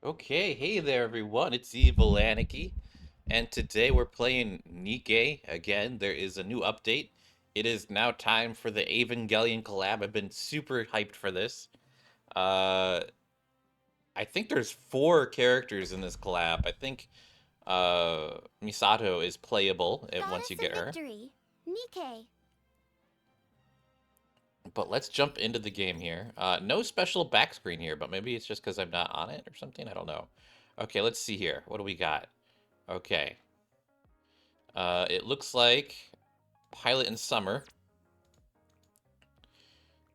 Okay, hey there everyone, it's Evil Anarchy, and today we're playing Nikke again. There is a new update. It is now time for the Evangelion collab. I've been super hyped for this. Uh, I think there's four characters in this collab. I think Misato is playable once you Goddess get of her. Victory, Nikke. But let's jump into the game here. No special back screen here, but maybe it's just because I'm not on it or something. I don't know. Okay, let's see here. What do we got? Okay. It looks like Pilot in Summer.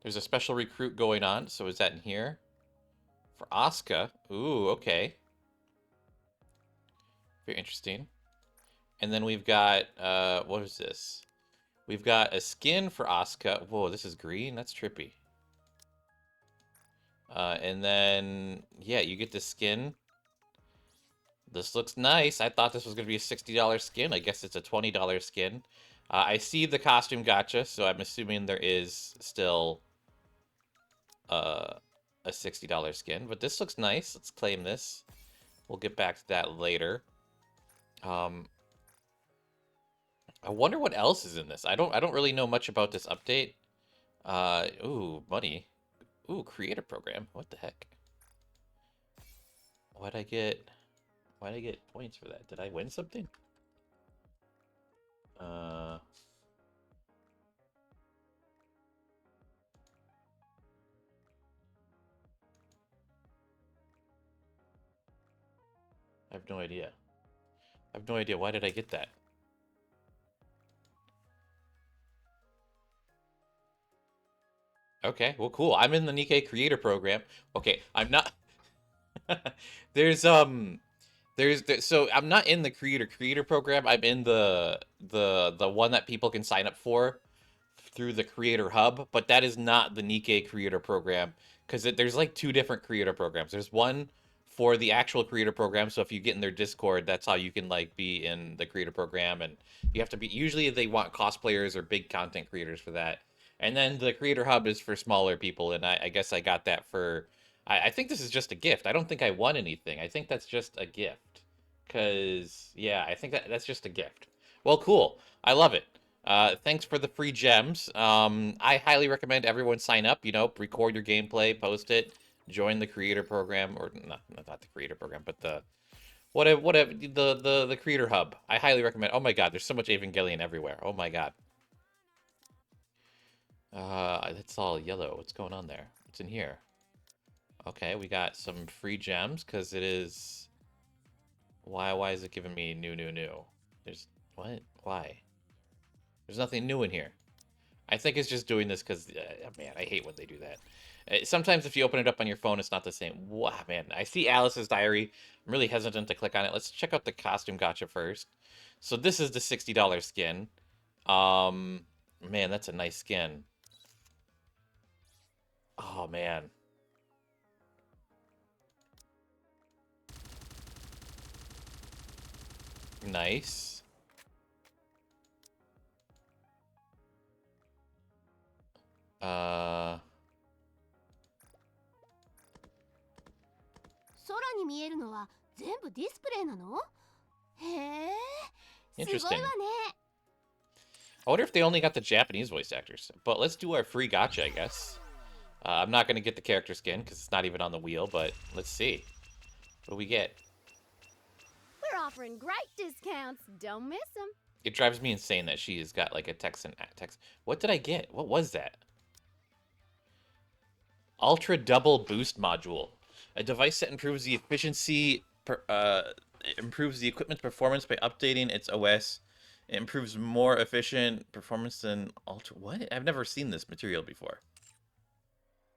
There's a special recruit going on, so is that in here? For Asuka. Ooh, okay. Very interesting. And then we've got, what is this? We've got a skin for Asuka. Whoa, this is green? That's trippy. And then, yeah, you get the skin. This looks nice. I thought this was going to be a $60 skin. I guess it's a $20 skin. I see the costume gotcha, so I'm assuming there is still uh, a $60 skin. But this looks nice. Let's claim this. We'll get back to that later. Um, I wonder what else is in this. I don't really know much about this update. Ooh, money. Ooh, creator program. What the heck? Why'd I get why'd I get points for that? Did I win something? I have no idea. I have no idea. Why did I get that? Okay, well, cool. I'm in the Nikkei Creator Program. Okay, I'm not. there's so I'm not in the Creator Program. I'm in the one that people can sign up for through the Creator Hub, but that is not the Nikkei Creator Program because there's like two different Creator Programs. There's one for the actual Creator Program, so if you get in their Discord, that's how you can like be in the Creator Program, and you have to be. Usually, they want cosplayers or big content creators for that. And then the Creator Hub is for smaller people, and I guess I got that for. I think this is just a gift. I don't think I won anything. I think that's just a gift. Cause yeah, I think that's just a gift. Well, cool. I love it. Thanks for the free gems. I highly recommend everyone sign up. You know, record your gameplay, post it, join the creator program, or not the creator program, but the whatever the creator hub. I highly recommend. Oh my god, there's so much Evangelion everywhere. Oh my god. It's all yellow. What's going on there? What's in here? Okay, we got some free gems because it is. Why is it giving me new? There's what? Why? There's nothing new in here. I think it's just doing this because, man, I hate when they do that. Sometimes if you open it up on your phone, it's not the same. Wow, man. I see Alice's diary. I'm really hesitant to click on it. Let's check out the costume gotcha first. So this is the $60 skin. Um, man, that's a nice skin. Oh, man. Nice. Uh, 空に見えるのは全部ディスプレイなの？へえ、すごいわ interesting. ね。I wonder if they only got the Japanese voice actors. But let's do our free gotcha, I guess. I'm not going to get the character skin because it's not even on the wheel, but let's see. What do we get? We're offering great discounts. Don't miss them. It drives me insane that she has got like a Texan text. What did I get? What was that? Ultra Double Boost Module. A device that improves the efficiency, improves the equipment's performance by updating its OS. It improves more efficient performance than Ultra. What? I've never seen this material before.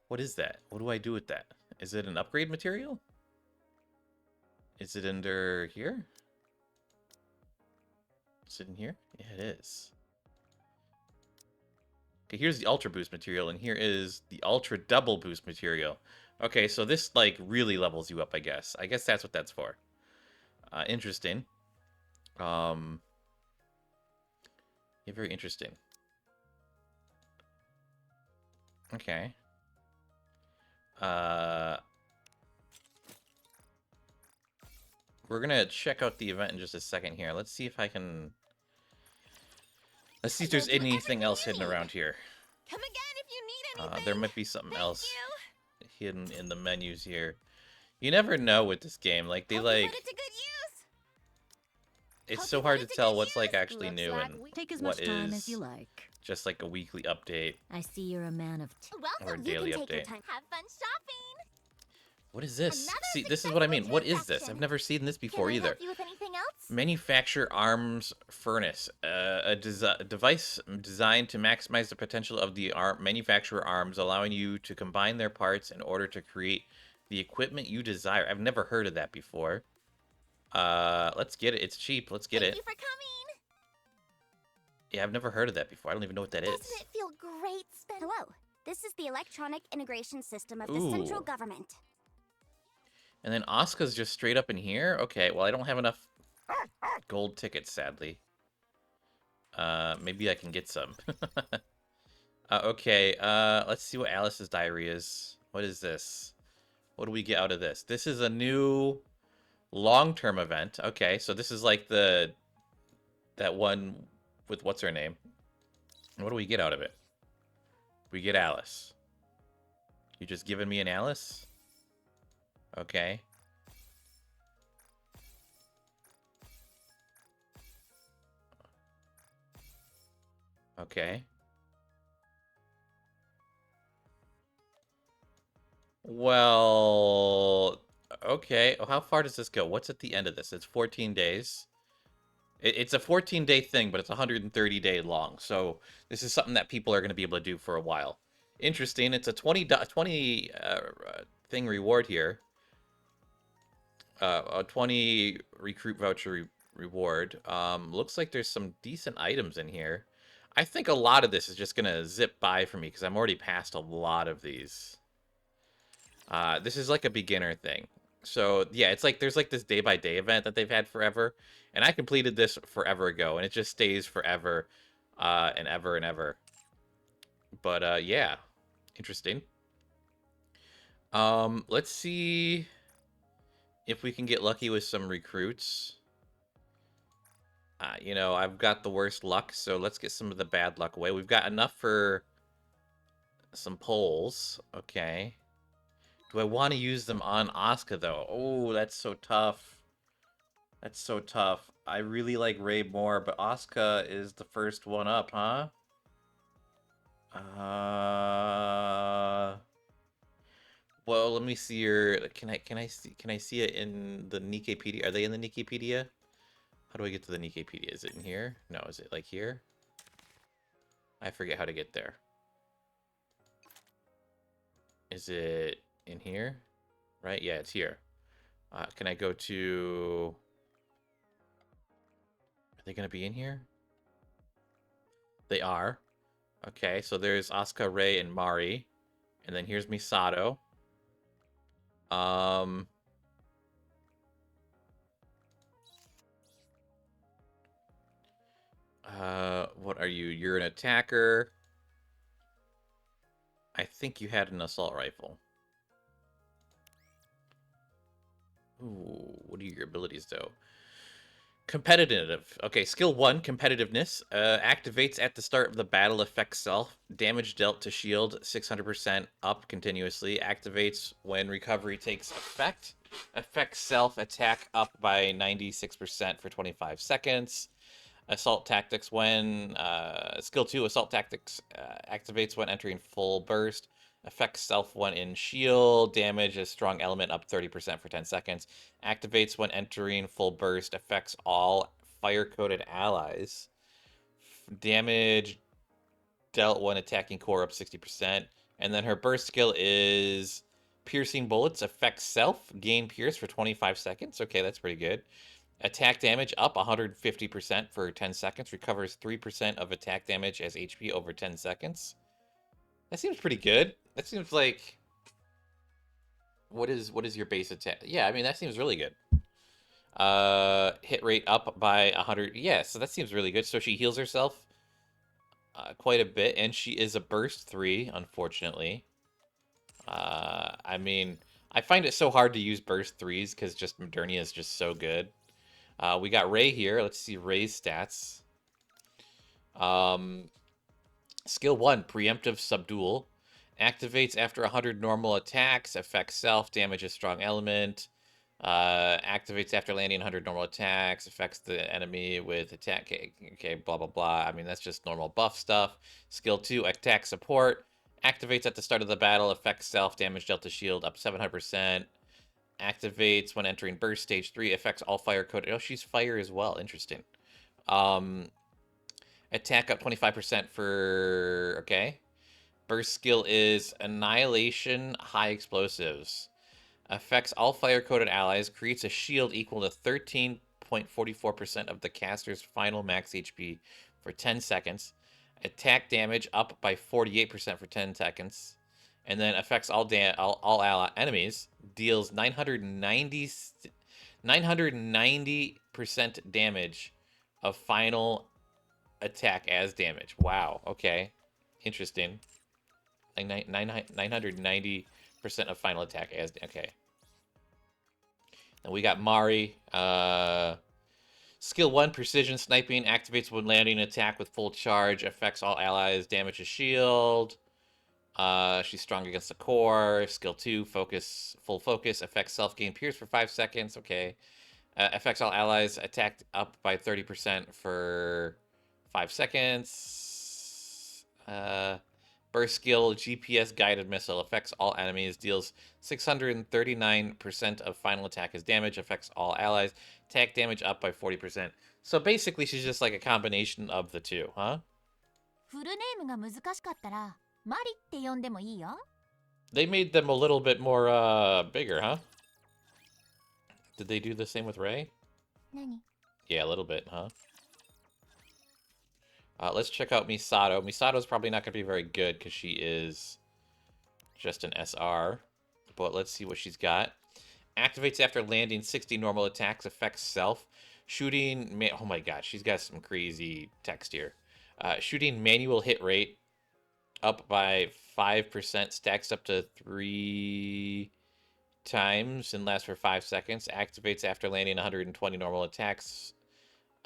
What is that? What do I do with that? Is it an upgrade material? Is it under here? Is it in here? Yeah, it is. Okay, here's the Ultra Boost material, and here is the Ultra Double Boost material. Okay, so this, like, really levels you up, I guess. I guess that's what that's for. Interesting. Um, yeah, very interesting. Okay. Uh, We're gonna check out the event in just a second here. Let's see if I can... Let's see if there's anything else hidden around here. Come again if you need anything. There might be something Thank else you. hidden in the menus here. You never know with this game. Like, they Hope like... you put it to good use. It's Hope so you hard put to it to tell good what's like use. actually Looks new like and Take as what much time is as you like. just like a weekly update. I see you're a man of Welcome. Or a daily you can take your update. time. Have fun shopping. What is this? Another See, this is what I mean. successful What is this? transaction. I've never seen this before Can I either. help you with anything else? Manufacture arms furnace, a device designed to maximize the potential of the manufacturer arms, allowing you to combine their parts in order to create the equipment you desire. I've never heard of that before. Let's get it. It's cheap. Let's get Thank it. you for coming. Yeah, I've never heard of that before. I don't even know what that is. Doesn't it feel great, Hello. This is the electronic integration system of the Ooh. central government. And then Asuka's just straight up in here? Okay, well, I don't have enough gold tickets, sadly. Maybe I can get some. Okay, let's see what Alice's diary is. What is this? What do we get out of this? This is a new long-term event. Okay, so this is like that one with what's her name? And what do we get out of it? We get Alice. You just giving me an Alice? Okay. Okay. Well, okay. How far does this go? What's at the end of this? It's 14 days. It's a 14-day thing, but it's 130-day long. So this is something that people are going to be able to do for a while. Interesting. It's a 20 thing reward here. A 20 recruit voucher reward. Looks like there's some decent items in here. I think a lot of this is just gonna zip by for me because I'm already past a lot of these. This is like a beginner thing. So yeah, it's like there's like this day-by-day event that they've had forever, and I completed this forever ago, and it just stays forever, and ever and ever. But yeah, interesting. Let's see if we can get lucky with some recruits. You know, I've got the worst luck, so let's get some of the bad luck away. We've got enough for some polls. Okay. Do I want to use them on Asuka, though? Oh, that's so tough. That's so tough. I really like Ray more, but Asuka is the first one up, huh? Well, let me see your... Can I see it in the Nikkepedia? Are they in the Nikkepedia? How do I get to the Nikkepedia? Is it in here? No, is it like here? I forget how to get there. Is it in here? Right? Yeah, it's here. Can I go to... Are they going to be in here? They are. Okay, so there's Asuka, Rei, and Mari. And then here's Misato. What are you? You're an attacker. I think you had an assault rifle. Ooh, what are your abilities, though? Competitive. Okay, skill 1, competitiveness. Activates at the start of the battle, affects self. Damage dealt to shield, 600% up continuously. Activates when recovery takes effect. Affects self, attack up by 96% for 25 seconds. Assault tactics when... skill 2, assault tactics activates when entering full burst. Affects self when in shield. Damage is strong element up 30% for 10 seconds. Activates when entering full burst. Affects all fire-coated allies. Damage dealt when attacking core up 60%. And then her burst skill is piercing bullets. Affects self. Gain pierce for 25 seconds. Okay, that's pretty good. Attack damage up 150% for 10 seconds. Recovers 3% of attack damage as HP over 10 seconds. That seems pretty good. That seems like... What is your base attack? Yeah, I mean, that seems really good. Hit rate up by 100. Yeah, so that seems really good. So she heals herself quite a bit, and she is a burst 3, unfortunately. I mean, I find it so hard to use burst 3s because just Modernia is just so good. We got Ray here. Let's see Ray's stats. Skill 1, Preemptive Subdual. Activates after 100 normal attacks. Affects self. Damages strong element. Activates after landing 100 normal attacks. Affects the enemy with attack. Okay, blah, blah, blah. I mean, that's just normal buff stuff. Skill 2, Attack Support. Activates at the start of the battle. Affects self. Damage dealt to shield up 700%. Activates when entering burst stage 3. Affects all fire code. Oh, she's fire as well. Interesting. Attack up 25% for... Okay. Burst skill is Annihilation High Explosives. Affects all fire-coded allies. Creates a shield equal to 13.44% of the caster's final max HP for 10 seconds. Attack damage up by 48% for 10 seconds. And then affects all ally enemies. Deals 990% damage of final attack as damage. Wow. Okay. Interesting. Like 990% of final attack as... Okay. And we got Mari. Skill 1, Precision Sniping. Activates when landing an attack with full charge. Affects all allies. Damages shield. She's strong against the core. Skill 2, Focus. Full Focus. Affects self-gain Pierce for 5 seconds. Okay. Affects all allies. Attacked up by 30% for 5 seconds. Burst skill, GPS guided missile. Affects all enemies. Deals 639% of final attack as damage. Affects all allies. Attack damage up by 40%. So basically, she's just like a combination of the two, huh? フルネームが難しかったらマリって呼んでもいいよ。 They made them a little bit more bigger, huh? Did they do the same with Ray? 何？ Yeah, a little bit, huh? Let's check out Misato. Misato's probably not going to be very good because she is just an SR. But let's see what she's got. Activates after landing 60 normal attacks. Affects self. Shooting... Oh my god, she's got some crazy text here. Shooting manual hit rate up by 5%. Stacks up to 3 times and lasts for 5 seconds. Activates after landing 120 normal attacks.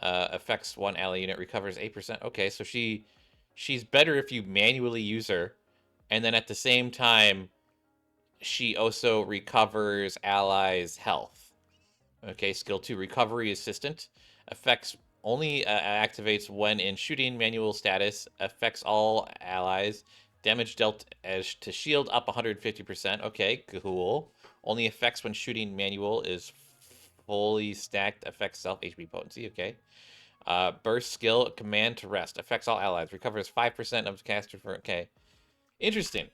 Affects one ally unit, recovers 8%. Okay, so she's better if you manually use her, and then at the same time, she also recovers allies' health. Okay, skill 2, Recovery Assistant. Affects only activates when in shooting manual status. Affects all allies. Damage dealt as to shield up 150%. Okay, cool. Only affects when shooting manual is fully stacked. Affects self HP potency. Okay. Burst skill, Command to Rest. Affects all allies. Recovers 5% of caster for... Okay. Interesting.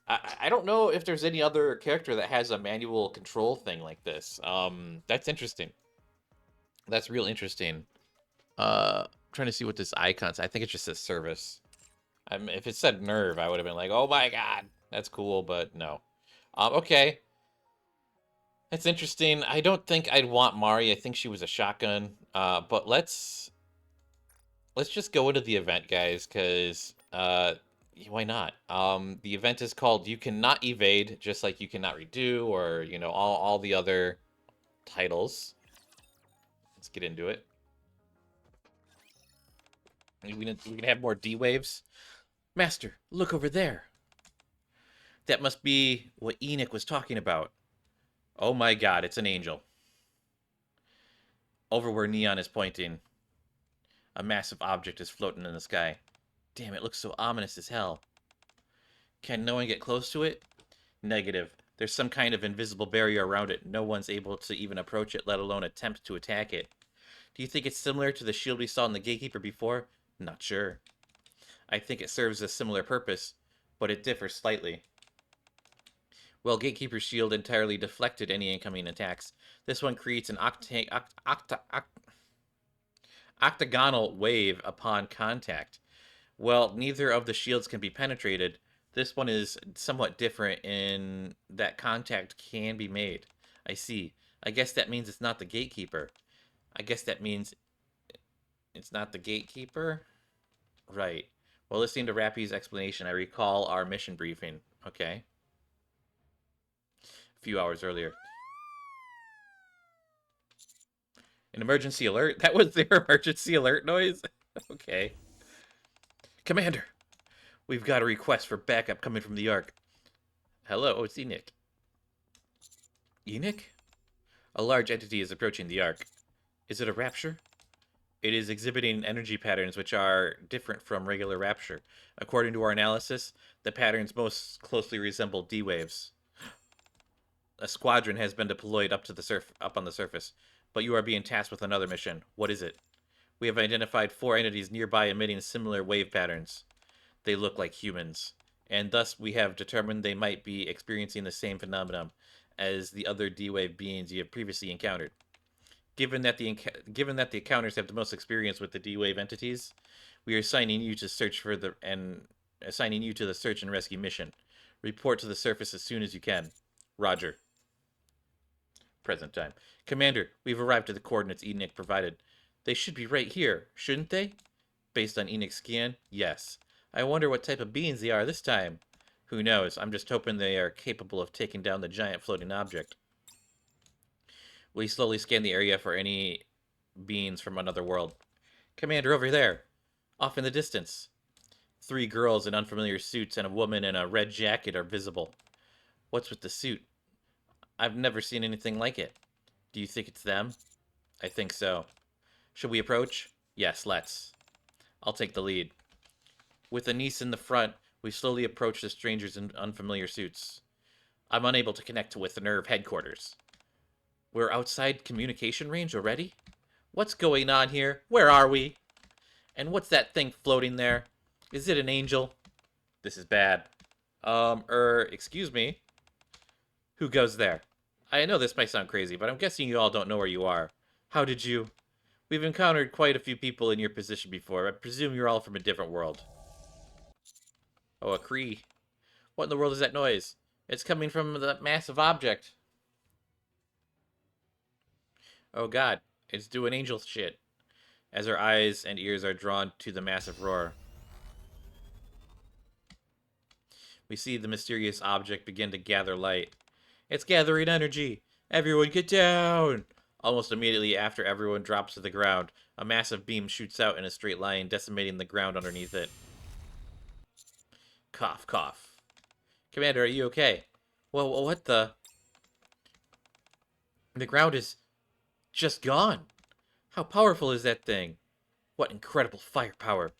I don't know if there's any other character that has a manual control thing like this. That's interesting. That's real interesting. I'm trying to see what this icon says. I think it just says service. If it said nerve, I would have been like, oh my god, that's cool, but no. Okay. That's interesting. I don't think I'd want Mari. I think she was a shotgun. But let's just go into the event, guys, because why not? The event is called You Cannot Evade, just like You Cannot Redo, or you know, all the other titles. Let's get into it. We can have more D waves. Master, look over there. That must be what Enoch was talking about. Oh my god, it's an angel. Over where Neon is pointing, a massive object is floating in the sky. Damn, it looks so ominous as hell. Can no one get close to it? Negative. There's some kind of invisible barrier around it. No one's able to even approach it, let alone attempt to attack it. Do you think it's similar to the shield we saw in the Gatekeeper before? Not sure. I think it serves a similar purpose, but it differs slightly. Well, Gatekeeper's shield entirely deflected any incoming attacks. This one creates an octagonal wave upon contact. Well, neither of the shields can be penetrated. This one is somewhat different in that contact can be made. I see. I guess that means it's not the Gatekeeper. I guess that means it's not the Gatekeeper? Right. Well, listening to Rappy's explanation, I recall our mission briefing. Okay. a few hours earlier. An emergency alert? That was their emergency alert noise? Okay. Commander, we've got a request for backup coming from the Ark. Hello, it's Enoch. Enoch? A large entity is approaching the Ark. Is it a rapture? It is exhibiting energy patterns which are different from regular rapture. According to our analysis, the patterns most closely resemble D waves. A squadron has been deployed up on the surface, but you are being tasked with another mission. What is it? We have identified 4 entities nearby emitting similar wave patterns. They look like humans, and thus we have determined they might be experiencing the same phenomenon as the other D-wave beings you have previously encountered. Given that the encounters have the most experience with the D-wave entities, we are assigning you to the search and rescue mission. Report to the surface as soon as you can. Roger. Present time. Commander, we've arrived at the coordinates Enoch provided. They should be right here, shouldn't they? Based on Enoch's scan, yes. I wonder what type of beings they are this time. Who knows? I'm just hoping they are capable of taking down the giant floating object. We slowly scan the area for any beings from another world. Commander, over there. Off in the distance. 3 girls in unfamiliar suits and a woman in a red jacket are visible. What's with the suit? I've never seen anything like it. Do you think it's them? I think so. Should we approach? Yes, let's. I'll take the lead. With Anise in the front, we slowly approach the strangers in unfamiliar suits. I'm unable to connect with the nerve headquarters. We're outside communication range already? What's going on here? Where are we? And what's that thing floating there? Is it an angel? This is bad. Excuse me. Who goes there? I know this might sound crazy, but I'm guessing you all don't know where you are. How did you? We've encountered quite a few people in your position before. I presume you're all from a different world. Oh, a Cree. What in the world is that noise? It's coming from the massive object. Oh god, it's doing angel shit. As her eyes and ears are drawn to the massive roar. We see the mysterious object begin to gather light. It's gathering energy. Everyone get down! Almost immediately after everyone drops to the ground, a massive beam shoots out in a straight line, decimating the ground underneath it. Cough, cough. Commander, are you okay? Well, what the? The ground is just gone. How powerful is that thing? What incredible firepower.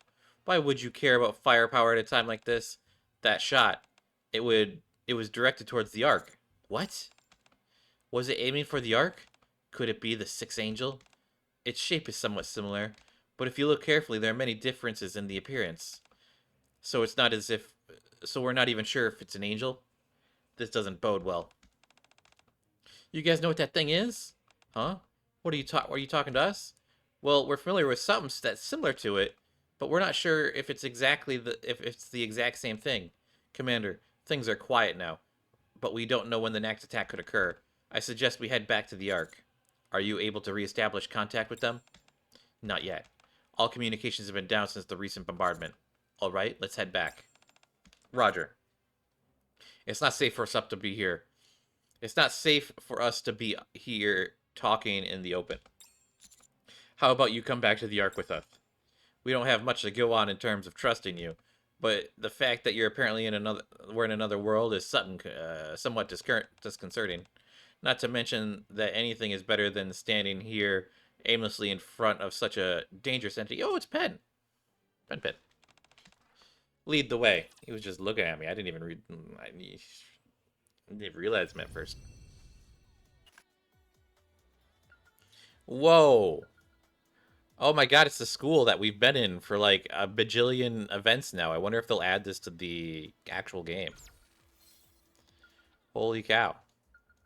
Why would you care about firepower at a time like this? That shot, it was directed towards the Ark. What? Was it aiming for the Ark? Could it be the Sixth Angel? Its shape is somewhat similar, but if you look carefully, there are many differences in the appearance. So we're not even sure if it's an angel. This doesn't bode well. You guys know what that thing is? Huh? Are you talking to us? Well, we're familiar with something that's similar to it, but we're not sure if it's the exact same thing. Commander, things are quiet now, but we don't know when the next attack could occur. I suggest we head back to the Ark. Are you able to reestablish contact with them? Not yet. All communications have been down since the recent bombardment. All right, let's head back. Roger. It's not safe for us to be here. It's not safe for us to be here talking in the open. How about you come back to the Ark with us? We don't have much to go on in terms of trusting you, but the fact that you're apparently we're in another world is somewhat disconcerting. Not to mention that anything is better than standing here aimlessly in front of such a dangerous entity. Oh, it's Pen. Pen. Lead the way. He was just looking at me. I didn't even realize him at first. Whoa. Oh my god, it's the school that we've been in for like a bajillion events now. I wonder if they'll add this to the actual game. Holy cow.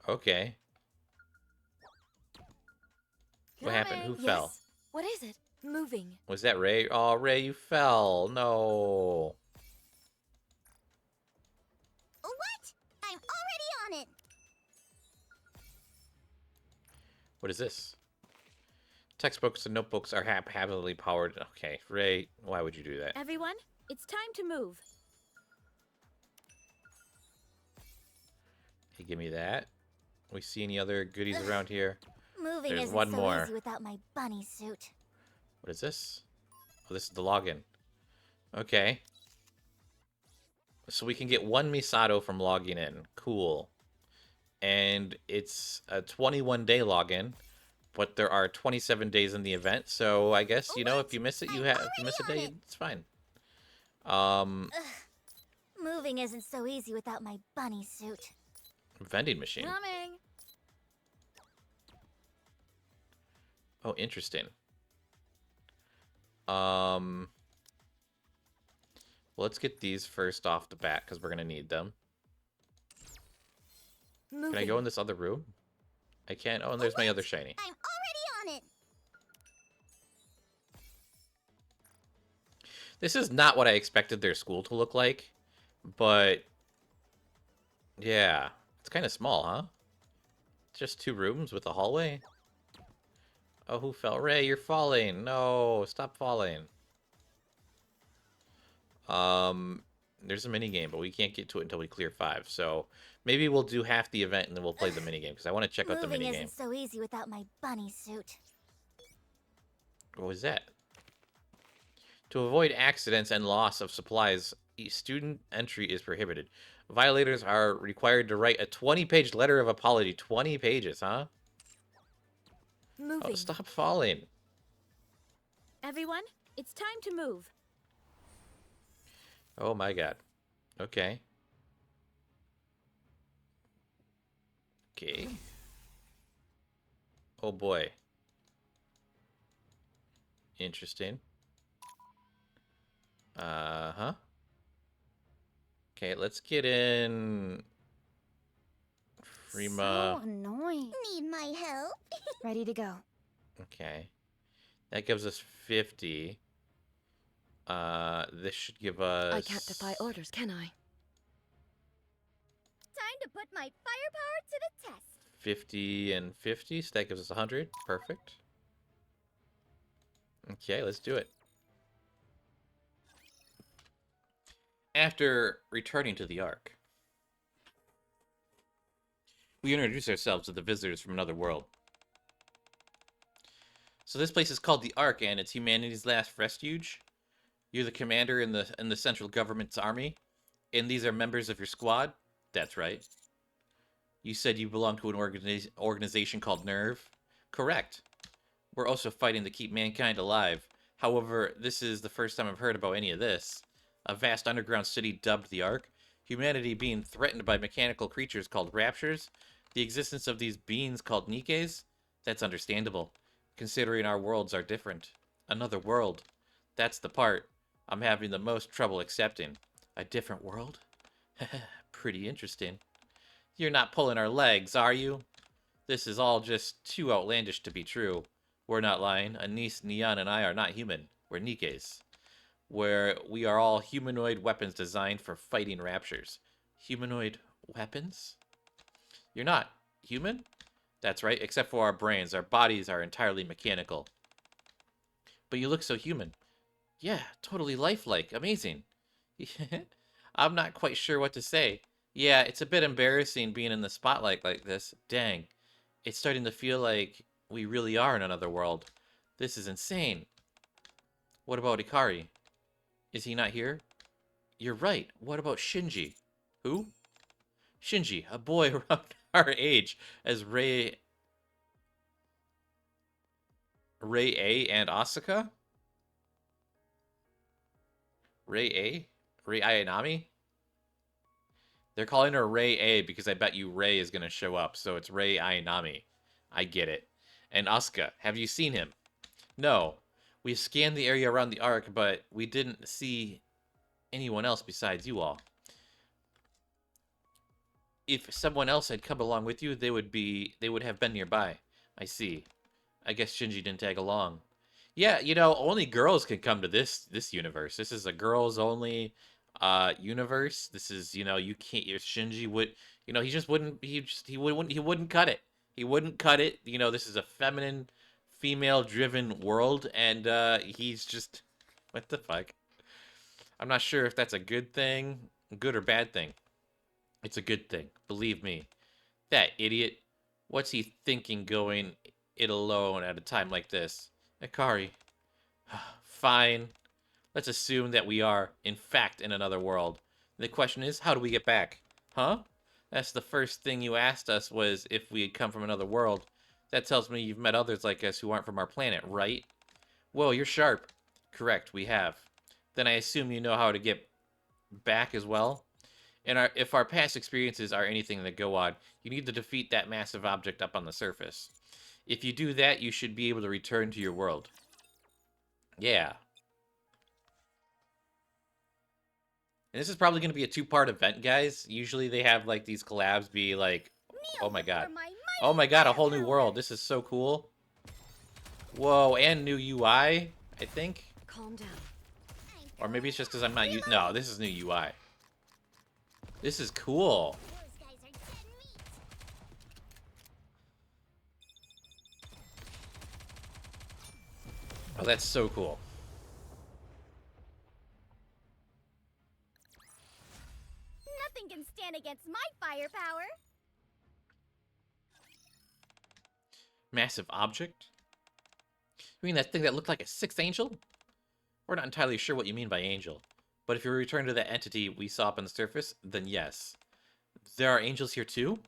Okay. What happened? Who fell? What is it? Moving. Was that Ray? Oh, Ray, you fell. No. What? I'm already on it. What is this? Textbooks and notebooks are happily powered. Okay, Ray, why would you do that? Everyone, it's time to move. Hey, give me that. We see any other goodies around here? Moving There's isn't one so more. easy without my bunny suit. What is this? Oh, this is the login. Okay. So we can get one Misato from logging in. Cool. And it's a 21-day login, but there are 27 days in the event. So I guess, you know, if you miss it, you have. If you miss a day, it's fine. Moving isn't so easy without my bunny suit. Vending machine. Coming. Oh, interesting. Let's get these first off the bat because we're gonna need them. Moving. Can I go in this other room? I can't. Oh, and there's my other shiny. I'm already on it. This is not what I expected their school to look like, but yeah, it's kind of small, huh? Just 2 rooms with a hallway. Oh, who fell? Ray, you're falling. No, stop falling. There's a mini game, but we can't get to it until we clear 5. So maybe we'll do half the event and then we'll play the mini game because I want to check out the Moving mini isn't game. so easy without my bunny suit. What was that? To avoid accidents and loss of supplies, student entry is prohibited. Violators are required to write a 20-page letter of apology. 20 pages, huh? Moving. Oh, stop falling. Everyone, it's time to move. Oh my god. Okay. Okay. Oh boy. Interesting. Uh-huh. Okay, let's get in Frima. So annoying. Need my help? Ready to go. Okay. That gives us 50. This should give us... I can't defy orders, can I? Time to put my firepower to the test. 50 and 50, so that gives us 100. Perfect. Okay, let's do it. After returning to the Ark, we introduce ourselves to the visitors from another world. So this place is called the Ark, and it's humanity's last refuge. You're the commander in the central government's army, and these are members of your squad. That's right. You said you belong to an organization called Nerve. Correct. We're also fighting to keep mankind alive. However, this is the first time I've heard about any of this. A vast underground city dubbed the Ark. Humanity being threatened by mechanical creatures called Raptures. The existence of these beings called Nikkes. That's understandable, considering our worlds are different. Another world. That's the part I'm having the most trouble accepting. A different world? Pretty interesting. You're not pulling our legs, are you? This is all just too outlandish to be true. We're not lying. Anise, Neon, and I are not human. We're Nikkes. Where we are all humanoid weapons designed for fighting raptures. Humanoid weapons? You're not human? That's right, except for our brains. Our bodies are entirely mechanical. But you look so human. Yeah, totally lifelike. Amazing. I'm not quite sure what to say. Yeah, it's a bit embarrassing being in the spotlight like this. Dang. It's starting to feel like we really are in another world. This is insane. What about Ikari? Is he not here? You're right. What about Shinji? Who? Shinji, a boy around our age, as Rei A and Asuka? Rei A? Rei Ayanami? They're calling her Rei A because I bet you Rei is going to show up, so it's Rei Ayanami. I get it. And Asuka, have you seen him? No. We scanned the area around the Ark, but we didn't see anyone else besides you all. If someone else had come along with you, they would have been nearby. I see. I guess Shinji didn't tag along. Yeah, you know, only girls can come to this universe. This is a girls only universe. This is, you know, you can't. Your Shinji would, you know, he just wouldn't. He wouldn't cut it. He wouldn't cut it. You know, this is a feminine, female-driven world, and he's just, what the fuck? I'm not sure if that's a good thing, good or bad thing. It's a good thing, believe me. That idiot. What's he thinking going it alone at a time like this? Akari. Fine. Let's assume that we are, in fact, in another world. The question is, how do we get back? Huh? That's the first thing you asked us was if we had come from another world. That tells me you've met others like us who aren't from our planet, right? Whoa, you're sharp. Correct, we have. Then I assume you know how to get back as well? And if our past experiences are anything that go on, you need to defeat that massive object up on the surface. If you do that, you should be able to return to your world. Yeah. And this is probably going to be a two-part event, guys. Usually they have, like, these collabs be like, oh my god. Oh my god, a whole new world. This is so cool. Whoa, and new UI, I think. Calm down. Or maybe it's just because I'm not using... No, this is new UI. This is cool. Oh, that's so cool. Nothing can stand against my firepower. Massive object? You mean that thing that looked like a sixth angel? We're not entirely sure what you mean by angel. But if you return to that entity we saw up on the surface, then yes. There are angels here too?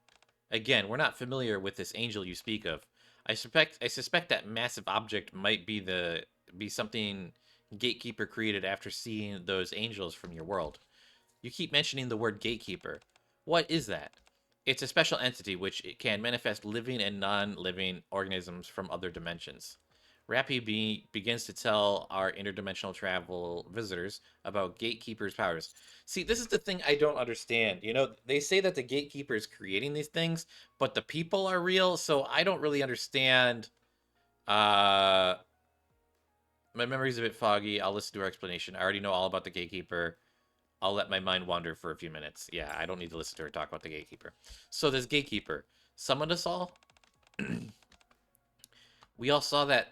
Again, we're not familiar with this angel you speak of. I suspect that massive object might be something Gatekeeper created after seeing those angels from your world. You keep mentioning the word Gatekeeper. What is that? It's a special entity which can manifest living and non-living organisms from other dimensions. Rappy begins to tell our interdimensional travel visitors about Gatekeeper's powers. See, this is the thing I don't understand. You know, they say that the Gatekeeper is creating these things, but the people are real, so I don't really understand. My memory's a bit foggy. I'll listen to our explanation. I already know all about the Gatekeeper. I'll let my mind wander for a few minutes. Yeah, I don't need to listen to her talk about the Gatekeeper. So this Gatekeeper summoned us all. We all saw that.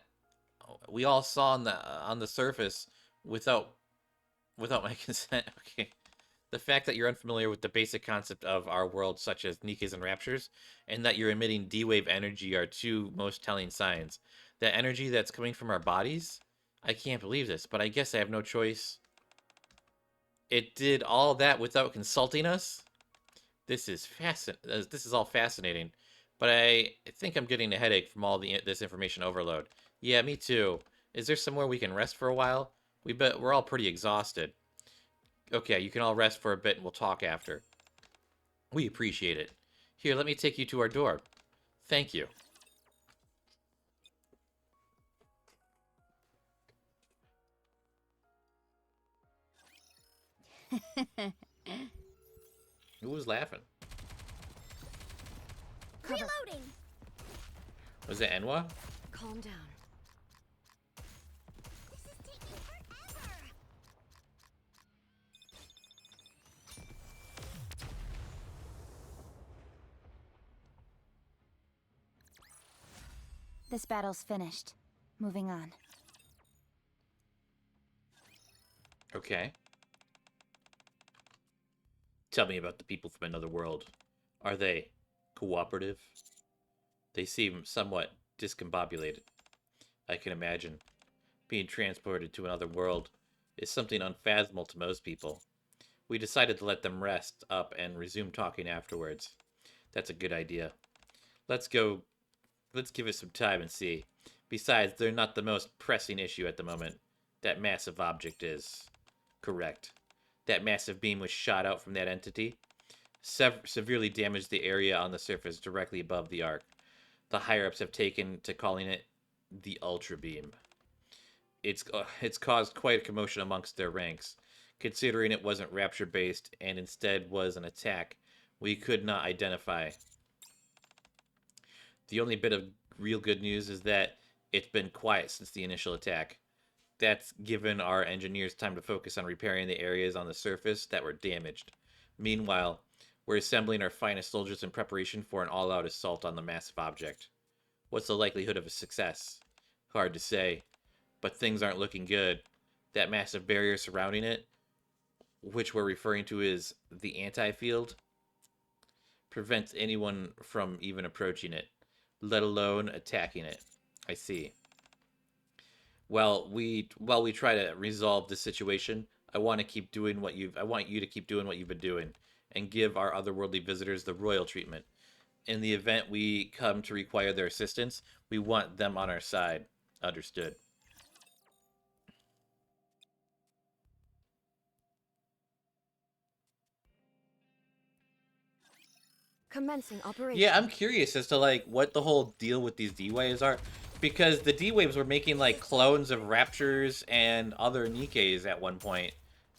We all saw on the surface without my consent. Okay. The fact that you're unfamiliar with the basic concept of our world, such as Nikkes and Raptures, and that you're emitting D-wave energy are two most telling signs. That energy that's coming from our bodies? I can't believe this, but I guess I have no choice. It did all that without consulting us? This is all fascinating, but I think I'm getting a headache from all this information overload. Yeah, me too. Is there somewhere we can rest for a while? We're all pretty exhausted. Okay, you can all rest for a bit and we'll talk after. We appreciate it. Here, let me take you to our door. Thank you. Who was laughing? Reloading. Was it Enwa? Calm down. This is taking forever. This battle's finished. Moving on. Okay. Tell me about the people from another world. Are they cooperative? They seem somewhat discombobulated. I can imagine. Being transported to another world is something unfathomable to most people. We decided to let them rest up and resume talking afterwards. That's a good idea. Let's give it some time and see. Besides, they're not the most pressing issue at the moment. That massive object is. Correct. That massive beam was shot out from that entity. Severely damaged the area on the surface directly above the arc. The higher-ups have taken to calling it the Ultra Beam. It's caused quite a commotion amongst their ranks, considering it wasn't Rapture-based and instead was an attack we could not identify. The only bit of real good news is that it's been quiet since the initial attack. That's given our engineers time to focus on repairing the areas on the surface that were damaged. Meanwhile, we're assembling our finest soldiers in preparation for an all-out assault on the massive object. What's the likelihood of a success? Hard to say, but things aren't looking good. That massive barrier surrounding it, which we're referring to as the anti-field, prevents anyone from even approaching it. let alone attacking it. I see. Well, while we try to resolve this situation, I want to keep doing what you've I want you to keep doing what you've been doing and give our otherworldly visitors the royal treatment. In the event we come to require their assistance, we want them on our side. Understood. Commencing operation. Yeah, I'm curious as to like what the whole deal with these D-Waves are, because the D-Waves were making like clones of Raptures and other Nikkes at one point,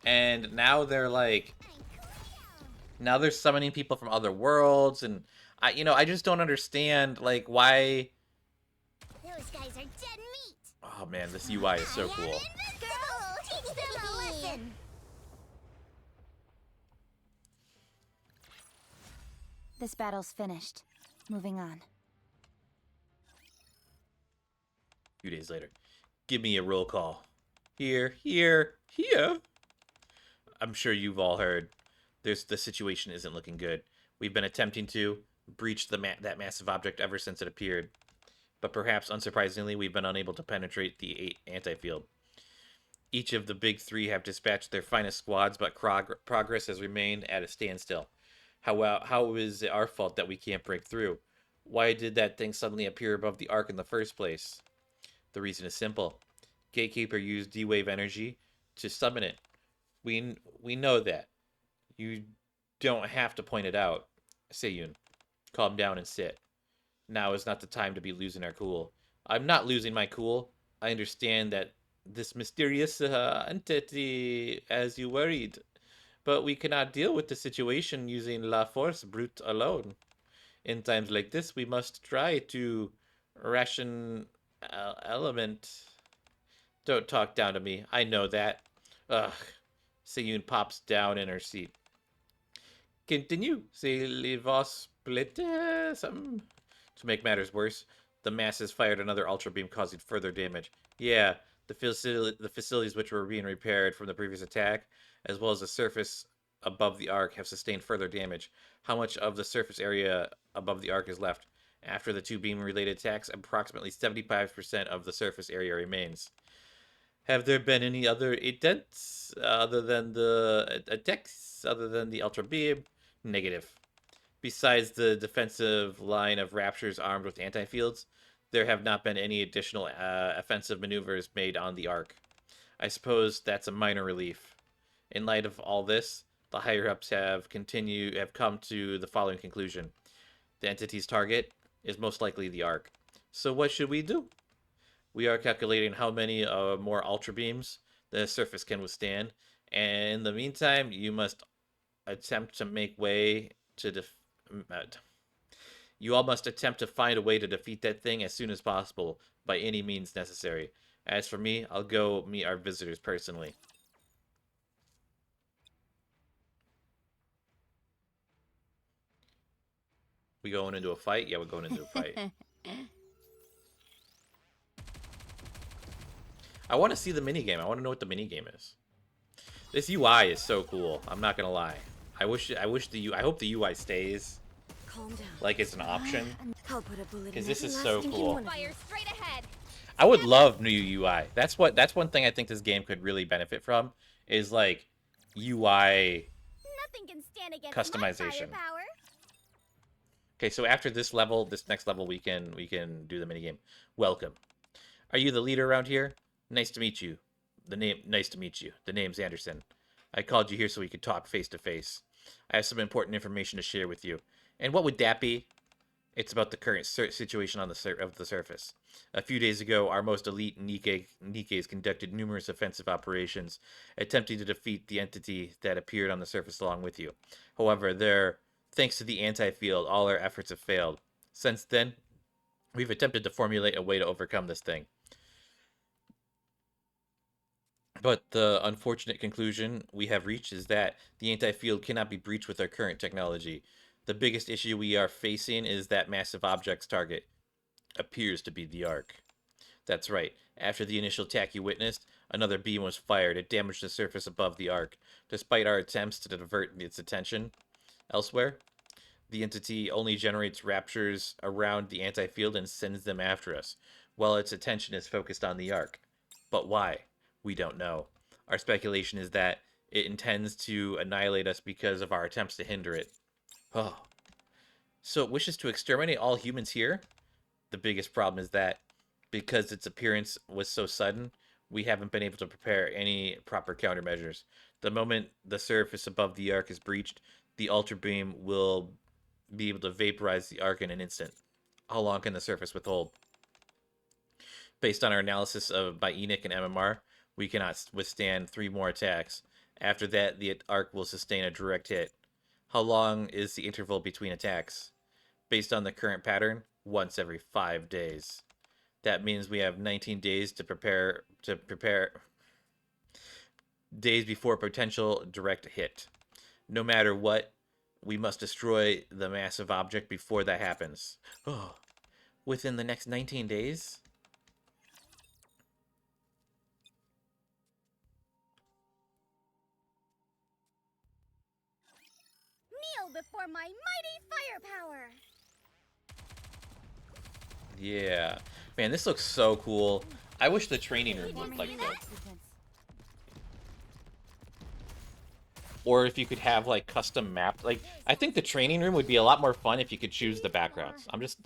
and now they're like, now they're summoning people from other worlds, and I just don't understand like why. Those guys are dead meat. Oh man, this UI is so cool. Teach them a lesson. This battle's finished. Moving on. A few days later, give me a roll call. Here, here, here. I'm sure you've all heard. The situation isn't looking good. We've been attempting to breach that massive object ever since it appeared, but perhaps unsurprisingly, we've been unable to penetrate the anti-field. Each of the big three have dispatched their finest squads, but progress has remained at a standstill. How is it our fault that we can't break through? Why did that thing suddenly appear above the Ark in the first place? The reason is simple. Gatekeeper used D-Wave energy to summon it. We know that. You don't have to point it out. Seiyun, calm down and sit. Now is not the time to be losing our cool. I'm not losing my cool. I understand that this mysterious entity has you worried, but we cannot deal with the situation using La Force brute alone. In times like this, we must try to ration element. Don't talk down to me. I know that. Ugh. Seiyun pops down in her seat. Continue. C'est les vos split something. To make matters worse, the masses fired another ultra beam, causing further damage. Yeah, the facilities which were being repaired from the previous attack, as well as the surface above the Ark, have sustained further damage. How much of the surface area above the Ark is left? After the two beam-related attacks, approximately 75% of the surface area remains. Have there been any other attacks other than the ultra beam? Negative. Besides the defensive line of Raptures armed with anti-fields, there have not been any additional offensive maneuvers made on the Ark. I suppose that's a minor relief. In light of all this, the higher-ups have come to the following conclusion. The entity's target is most likely the Ark. So what should we do? We are calculating how many more ultra beams the surface can withstand, and in the meantime, you must attempt to make way to you all must attempt to find a way to defeat that thing as soon as possible, by any means necessary. As for me, I'll go meet our visitors personally. We going into a fight? Yeah, we're going into a fight. I want to see the minigame. I want to know what the minigame is. This UI is so cool. I'm not gonna lie. I hope the UI stays. Calm down. Like it's an option. I'll put a bullet in Because this every is last so stinking cool. one of you. Fire straight ahead. I would love new UI. That's one thing I think this game could really benefit from, is like UI Nothing can stand against customization. my firepower. Okay, so after this level, this next level, we can do the minigame. Welcome. Are you the leader around here? Nice to meet you. Nice to meet you. The name's Anderson. I called you here so we could talk face to face. I have some important information to share with you. And what would that be? It's about the current situation on the surface. A few days ago, our most elite Nikkes conducted numerous offensive operations, attempting to defeat the entity that appeared on the surface along with you. However, thanks to the anti-field, all our efforts have failed. Since then, we've attempted to formulate a way to overcome this thing. But the unfortunate conclusion we have reached is that the anti-field cannot be breached with our current technology. The biggest issue we are facing is that massive object's target appears to be the Ark. That's right. After the initial attack you witnessed, another beam was fired. It damaged the surface above the Ark. Despite our attempts to divert its attention elsewhere, The entity only generates raptures around the anti-field and sends them after us, while its attention is focused on the Ark. But why? We don't know. Our speculation is that it intends to annihilate us because of our attempts to hinder it. Oh. So it wishes to exterminate all humans here? The biggest problem is that, because its appearance was so sudden, we haven't been able to prepare any proper countermeasures. The moment the surface above the Ark is breached, the Ultra Beam will be able to vaporize the Ark in an instant. How long can the surface withhold? Based on our analysis by Enoch and MMR, we cannot withstand 3 more attacks. After that, the Ark will sustain a direct hit. How long is the interval between attacks? Based on the current pattern, once every 5 days. That means we have 19 days to prepare days before potential direct hit. No matter what, we must destroy the massive object before that happens. Oh, within the next 19 days? Kneel before my mighty firepower! Yeah. Man, this looks so cool. I wish the training room looked like this. Or if you could have, like, custom maps. Like, I think the training room would be a lot more fun if you could choose the backgrounds. I'm just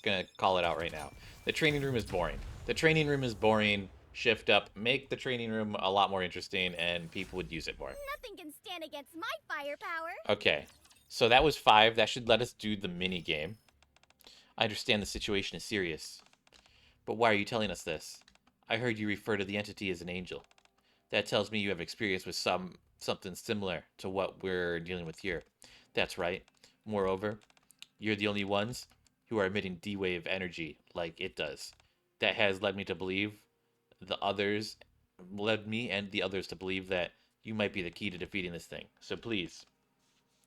gonna call it out right now. The training room is boring. The training room is boring. Shift up. Make the training room a lot more interesting, and people would use it more. Nothing can stand against my firepower! Okay. So that was 5. That should let us do the mini game. I understand the situation is serious. But why are you telling us this? I heard you refer to the entity as an angel. That tells me you have experience with something similar to what we're dealing with here. That's right. Moreover, you're the only ones who are emitting D-wave energy like it does. That has led me and the others to believe that you might be the key to defeating this thing. So please,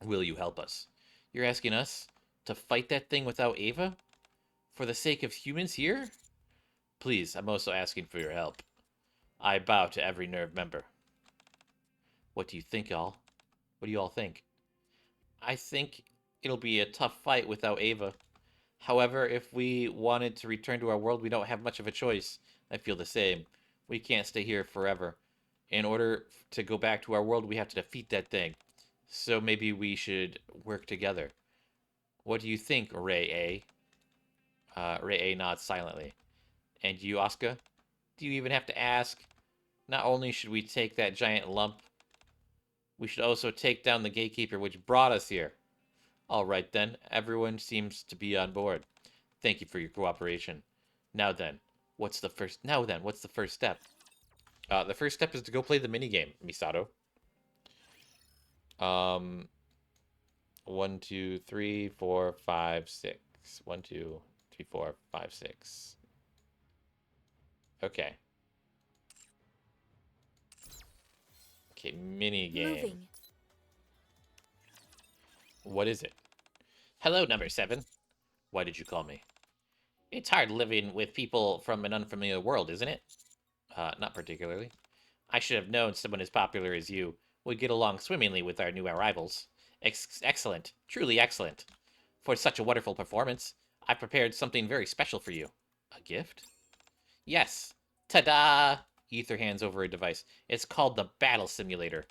will you help us? You're asking us to fight that thing without Ava? For the sake of humans here? Please, I'm also asking for your help. I bow to every nerve member. What do you think, y'all? What do you all think? I think it'll be a tough fight without Ava. However, if we wanted to return to our world, we don't have much of a choice. I feel the same. We can't stay here forever. In order to go back to our world, we have to defeat that thing. So maybe we should work together. What do you think, Ray A? Ray A nods silently. And you, Asuka? Do you even have to ask? Not only should we take that giant lump, we should also take down the gatekeeper which brought us here. All right then, everyone seems to be on board. Thank you for your cooperation. Now then, what's the first step? The first step is to go play the minigame, Misato. 1, 2, 3, 4, 5, 6. 1, 2, 3, 4, 5, 6. Okay. Okay, mini game. Moving. What is it? Hello, number 7. Why did you call me? It's hard living with people from an unfamiliar world, isn't it? Not particularly. I should have known someone as popular as you would get along swimmingly with our new arrivals. Excellent. Truly excellent. For such a wonderful performance, I've prepared something very special for you. A gift? Yes. Ta-da! Ether hands over a device. It's called the Battle Simulator.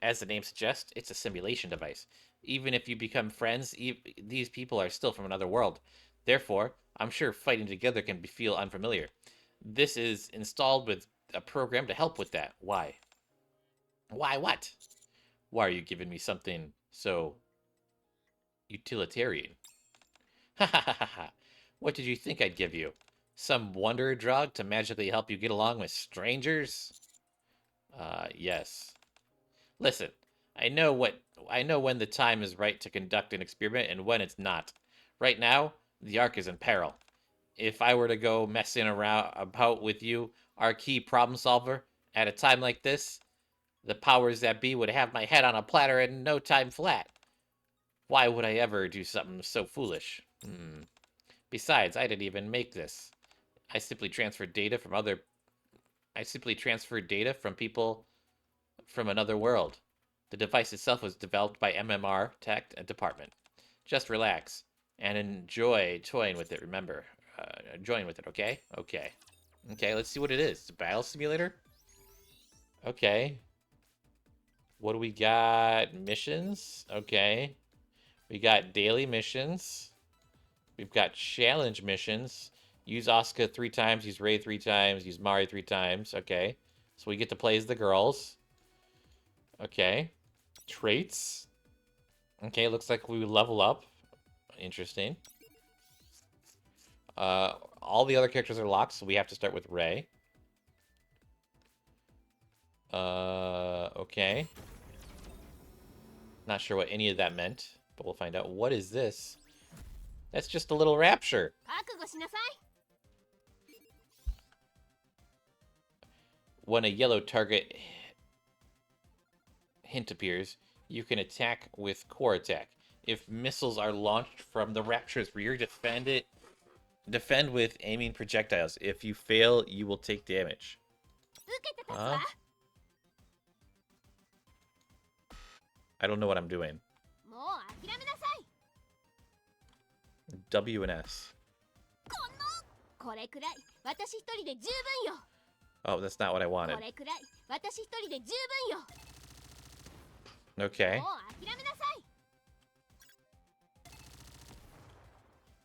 As the name suggests, it's a simulation device. Even if you become friends, these people are still from another world. Therefore, I'm sure fighting together can feel unfamiliar. This is installed with a program to help with that. Why? Why what? Why are you giving me something so utilitarian? Ha ha ha ha. What did you think I'd give you? Some wonder drug to magically help you get along with strangers? Yes. Listen, I know when the time is right to conduct an experiment and when it's not. Right now, the Ark is in peril. If I were to go messing around about with you, our key problem solver, at a time like this, the powers that be would have my head on a platter in no time flat. Why would I ever do something so foolish? Besides, I didn't even make this. I simply transferred data from people from another world. The device itself was developed by MMR Tech Department. Just relax and enjoy toying with it. Remember, join with it. Okay. Okay. Okay. Let's see what it is. It's a battle simulator. Okay. What do we got? Missions. Okay. We got daily missions. We've got challenge missions. Use Asuka 3 times, use Rei 3 times, use Mari 3 times. Okay. So we get to play as the girls. Okay. Traits. Okay, looks like we level up. Interesting. All the other characters are locked, so we have to start with Rei. Okay. Not sure what any of that meant, but we'll find out. What is this? That's just a little rapture. 覚悟しなさい When a yellow target hint appears, you can attack with core attack. If missiles are launched from the rapture's rear, defend with aiming projectiles. If you fail, you will take damage. 受けて立つわ I don't know what I'm doing. もう諦めなさい W and S. これくらい私一人で十分よ Oh, that's not what I こ wanted. れくらい私一人で十分よ Okay. もう諦めなさい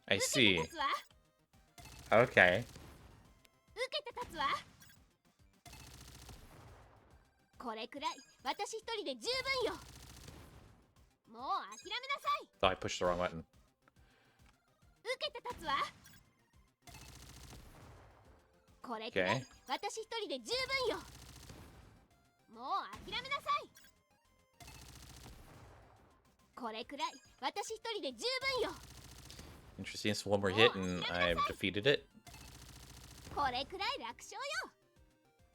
I 受けて see. 立つわ Okay. 受けて立つわこれくらい私一人で十分よもう諦めなさい Oh, I pushed the wrong button. 受けて立つわこれくらい Okay. 私一人で十分よもう諦めなさいこれくらい私一人で十分よ Interesting. So one more hit and I've defeated it. これくらい楽勝よ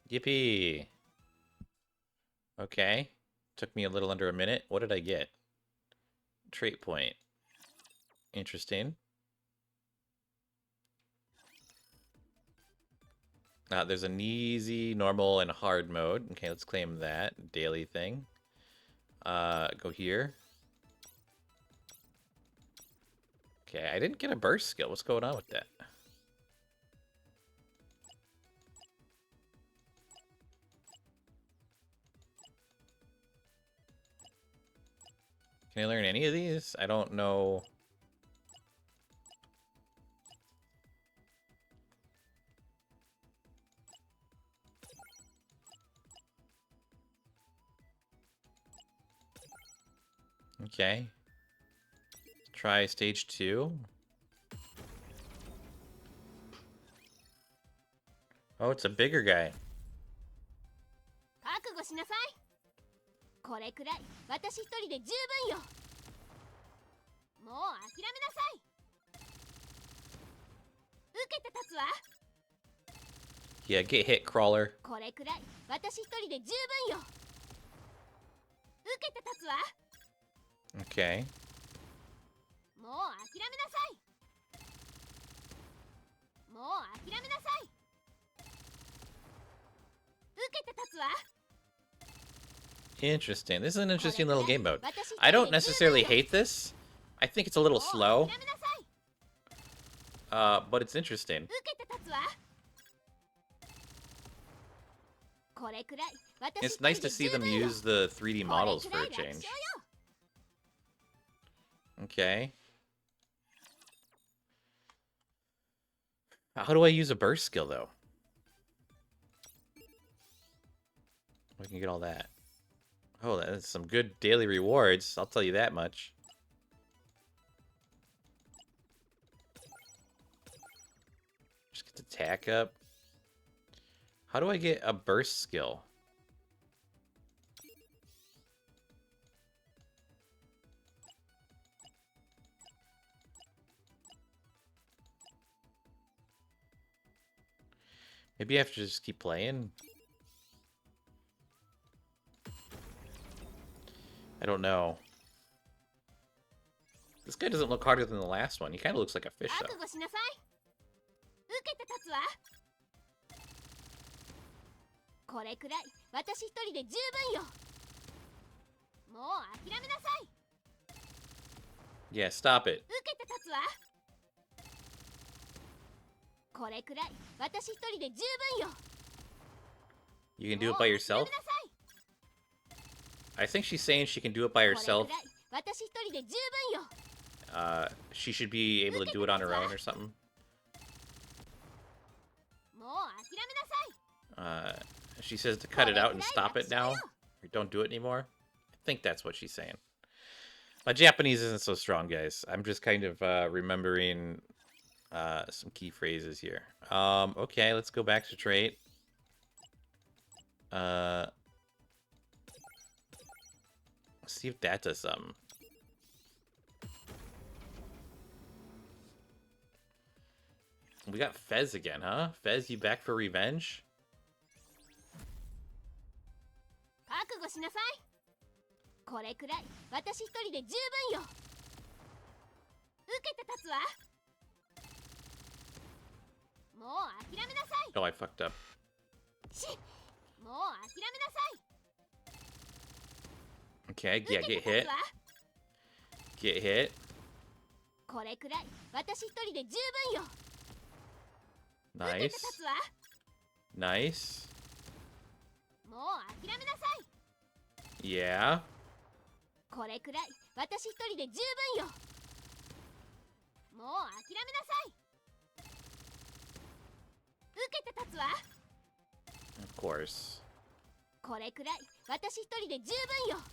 Yippee. Okay. Took me a little under a minute. What did I get? Trait point. Interesting. There's an easy, normal, and hard mode. Okay, let's claim that. Daily thing. Go here. Okay, I didn't get a burst skill. What's going on with that? Can I learn any of these? I don't know. Okay. Try stage 2. Oh, it's a bigger guy. 覚悟しなさいこれくらい私一人で十分よもう諦めなさい受けて立つわ Yeah, get hit, crawler. これくらい私一人で十分よ受けて立つわ Okay. もう諦めなさいもう諦めなさい受けて立つわ Interesting. This is an interesting little game mode. I don't necessarily hate this. I think it's a little slow, 諦めなさい but it's interesting. 受けて立つわこれくらい私 It's nice to see them use the 3D models for a change. Okay. How do I use a burst skill, though? We can get all that. Oh, that's some good daily rewards. I'll tell you that much. Just get the attack up. How do I get a burst skill? Maybe I have to just keep playing. I don't know. This guy doesn't look harder than the last one. He kind of looks like a fish, 覚 though. 悟しなさい受けて立つわこれくらい私一人で十分よもう諦めなさい Yeah, stop it. 受けて立つわ。これくらい私一人で十分よ。 You can do も it う by 諦 yourself? めなさい。 I think she's saying she can do it by これ herself. くらい私一人で十分よ。 She should be able to do it on her own or something. もう諦めなさい。 She says to cut it out and stop it now. Or don't do it anymore. I think that's what she's saying. My Japanese isn't so strong, guys. I'm just kind of remembering some key phrases here. Okay, let's go back to trait. Let's see if that does something. We got Fez again, huh? Fez, you back for revenge? 覚悟しなさい。これくらい私一人で十分よ。受けて立つわ。もう諦めなさい。 Oh, I fucked up. し、もう諦めなさい。 Okay, 受 yeah, けて get 立 hit. つわ。 Get hit. これくらい私一人で十分よ。受けて Nice. 立つわ。 Nice. もう諦めなさい。 Yeah. これくらい私一人で十分よ。もう諦めなさい。受けて立つわ。 Of course. これくらい私一人で十分よ。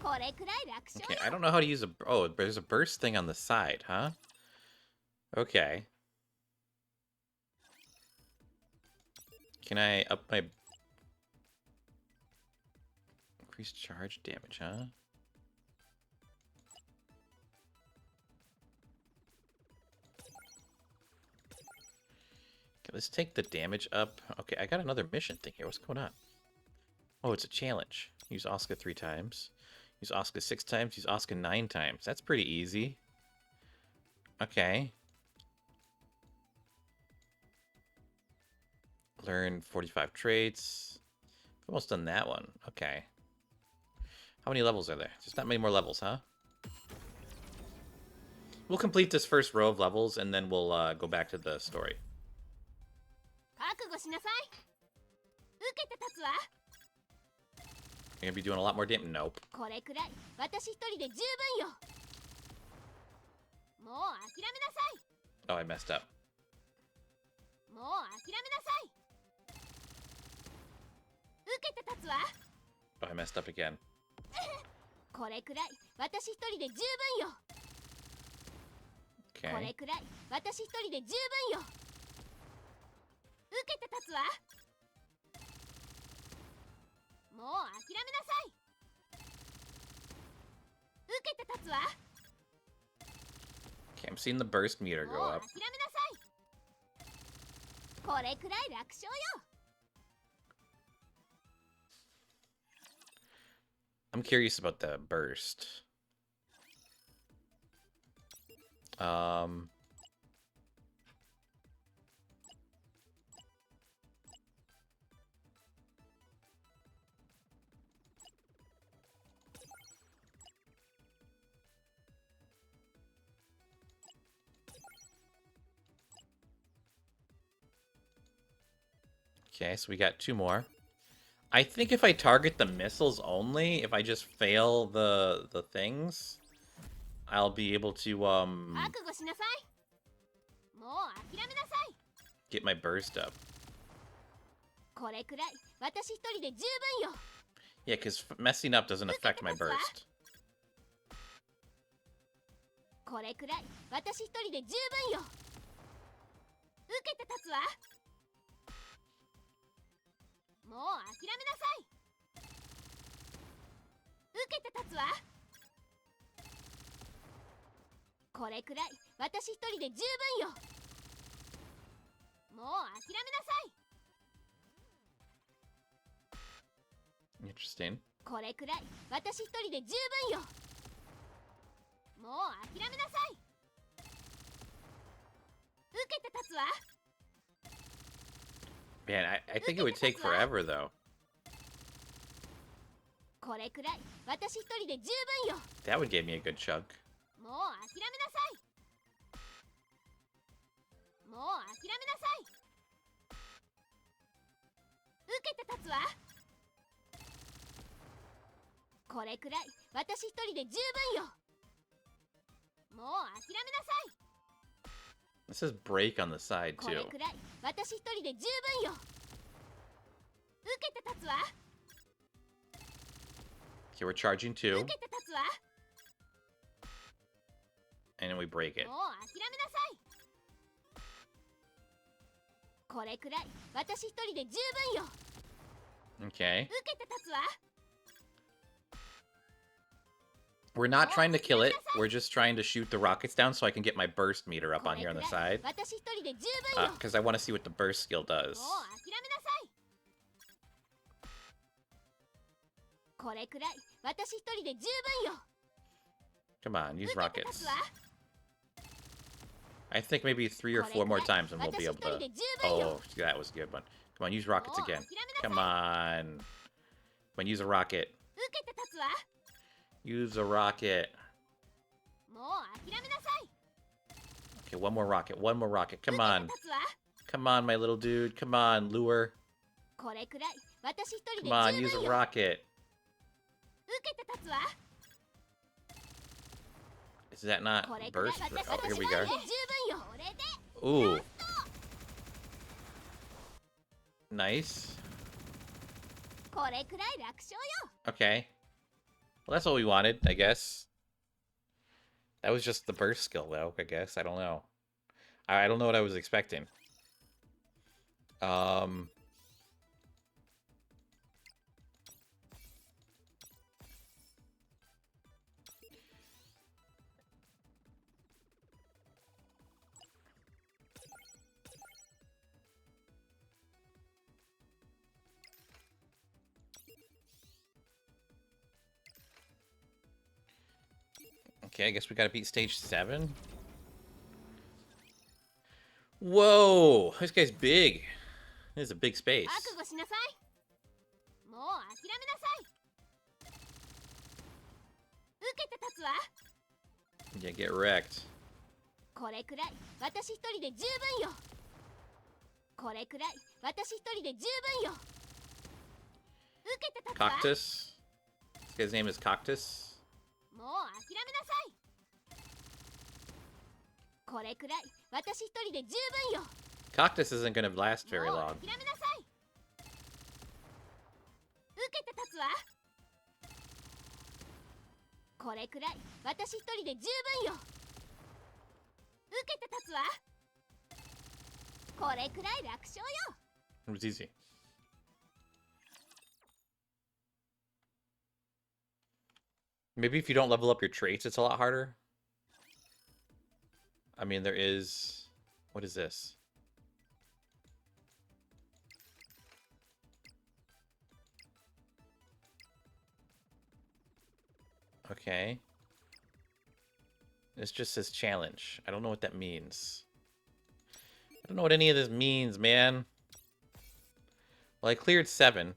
これくらい楽勝 Okay, よ。 I don't know how to use a... Oh, there's a burst thing on the side, huh? Okay. Can I up my... Increase charge damage, huh? Okay, let's take the damage up. Okay, I got another mission thing here. What's going on? Oh, it's a challenge. Use Asuka 3 times. Use Asuka 6 times. Use Asuka 9 times. That's pretty easy. Okay. Learn 45 traits. Almost done that one. Okay. How many levels are there? There's not many more levels, huh? We'll complete this first row of levels, and then we'll go back to the story. 覚悟しなさい。受けて立つわ。 You're gonna be doing a lot more damage? Nope. これくらい私一人で十分よ。もう諦めなさい。 Oh, I messed up. もう諦めなさい。受けて立つわ。 Oh, I messed up again. これくらい私一人で十分よ。こ Okay. れくらい私一人で十分よ。受けて立つわ。もう諦めなさい。受けて立つわ。 Okay, I'm seeing the burst meter も go う諦 up. めなさい。これくらい楽勝よ。 I'm curious about the burst. Okay, so we got 2 more. I think if I target the missiles only, if I just fail the things, I'll be able to 覚悟しなさい。もう諦めなさい。 get my burst up. これくらい私一人で十分よ。 Yeah, because messing up doesn't affect my burst. これくらい私一人で十分よ。受けて立つわ。もう諦めなさい。受けて立つわ。これくらい私一人で十分よ。もう諦めなさい。 Interesting. これくらい私一人で十分よ。もう諦めなさい。受けて立つわ。 Man, I think it would take forever, though. これくらい私一人で十分よ。 That would give me a good chunk. ももう諦めなさい。もう諦めなさい。受けて立つわ。これくらい私一人で十分よ。もう諦めなさい。 It says break on the side これ too. くらい私一人で十分よ。受けて立つわ。 Okay, we're charging 2, 受けて立つわ。 and then we break it. もう諦めなさい。これくらい私一人で十分よ。 Okay. 受けて立つわ。 We're not trying to kill it. We're just trying to shoot the rockets down so I can get my burst meter up こ on れ here on く the らい side. 私一人で十分よ。 Because I want to see what the burst skill もう does. 諦めなさい。これくらい私一人で十分よ。 Come on, use 受けて立 rockets. つわ。 I think maybe 3 or 4 more times and we'll be able to... Oh, that was a good one. Come on, use rockets again. Come on. Come on, use a rocket. 受けて立つわ。 Use a rocket. もう諦めなさい。 Okay, one more rocket. One more rocket. 受 Come け on. て立つわ。 Come on, my little dude. Come on, lure. これくらい私一人で Come on, 十 use 分 a よ。 rocket. 受けて立つわ。 Is that not これくらい burst? 私 Oh, 一 here 人 we で十 go. 分よ。これで Ooh. Nice. これくらい楽勝よ。 Okay. Well, that's what we wanted, I guess. That was just the burst skill, though, I guess. I don't know. I don't know what I was expecting. Okay, I guess we gotta beat stage 7. Whoa! This guy's big. This is a big space. 覚悟しなさい。もう諦めなさい。受けて立つわ。 Yeah, get wrecked. これくらい私一人で十分よ。これくらい私一人で十分よ。受けて立つわ。 Cactus. This guy's name is Cactus. もう諦めなさい。これくらい私一人で十分よ。 Cactus isn't gonna last very もう long. 諦めなさい。受けて立つわ。これくらい私一人で十分よ。受けて立つわ。これくらい楽勝よ。 It was easy. Maybe if you don't level up your traits, it's a lot harder. I mean, there is... What is this? Okay. This just says challenge. I don't know what that means. I don't know what any of this means, man. Well, I cleared 7.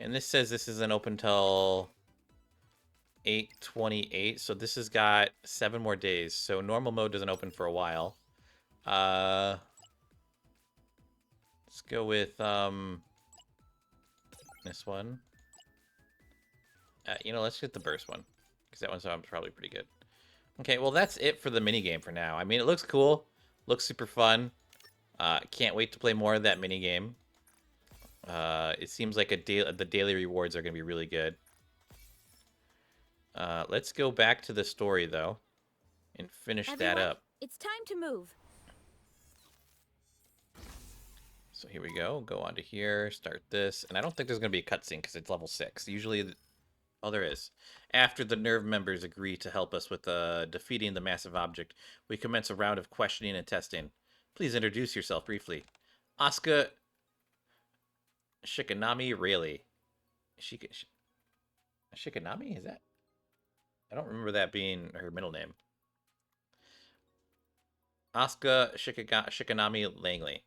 And this says this isn't open till 8/28. So this has got 7 more days. So normal mode doesn't open for a while. Let's go with this one. You know, let's get the burst one, because that one's probably pretty good. Okay, well, that's it for the minigame for now. I mean, it looks cool. Looks super fun. Can't wait to play more of that minigame. It seems like the daily rewards are going to be really good. Let's go back to the story, though, and finish that Everyone, up. it's time to move. So here we go. Go on to here. Start this. And I don't think there's going to be a cutscene because it's level 6. Usually... Oh, there is. After the nerve members agree to help us with defeating the massive object, we commence a round of questioning and testing. Please introduce yourself briefly. Asuka Shikanami Rayleigh. Shikanami? Is that? I don't remember that being her middle name. Asuka Shikanami Langley.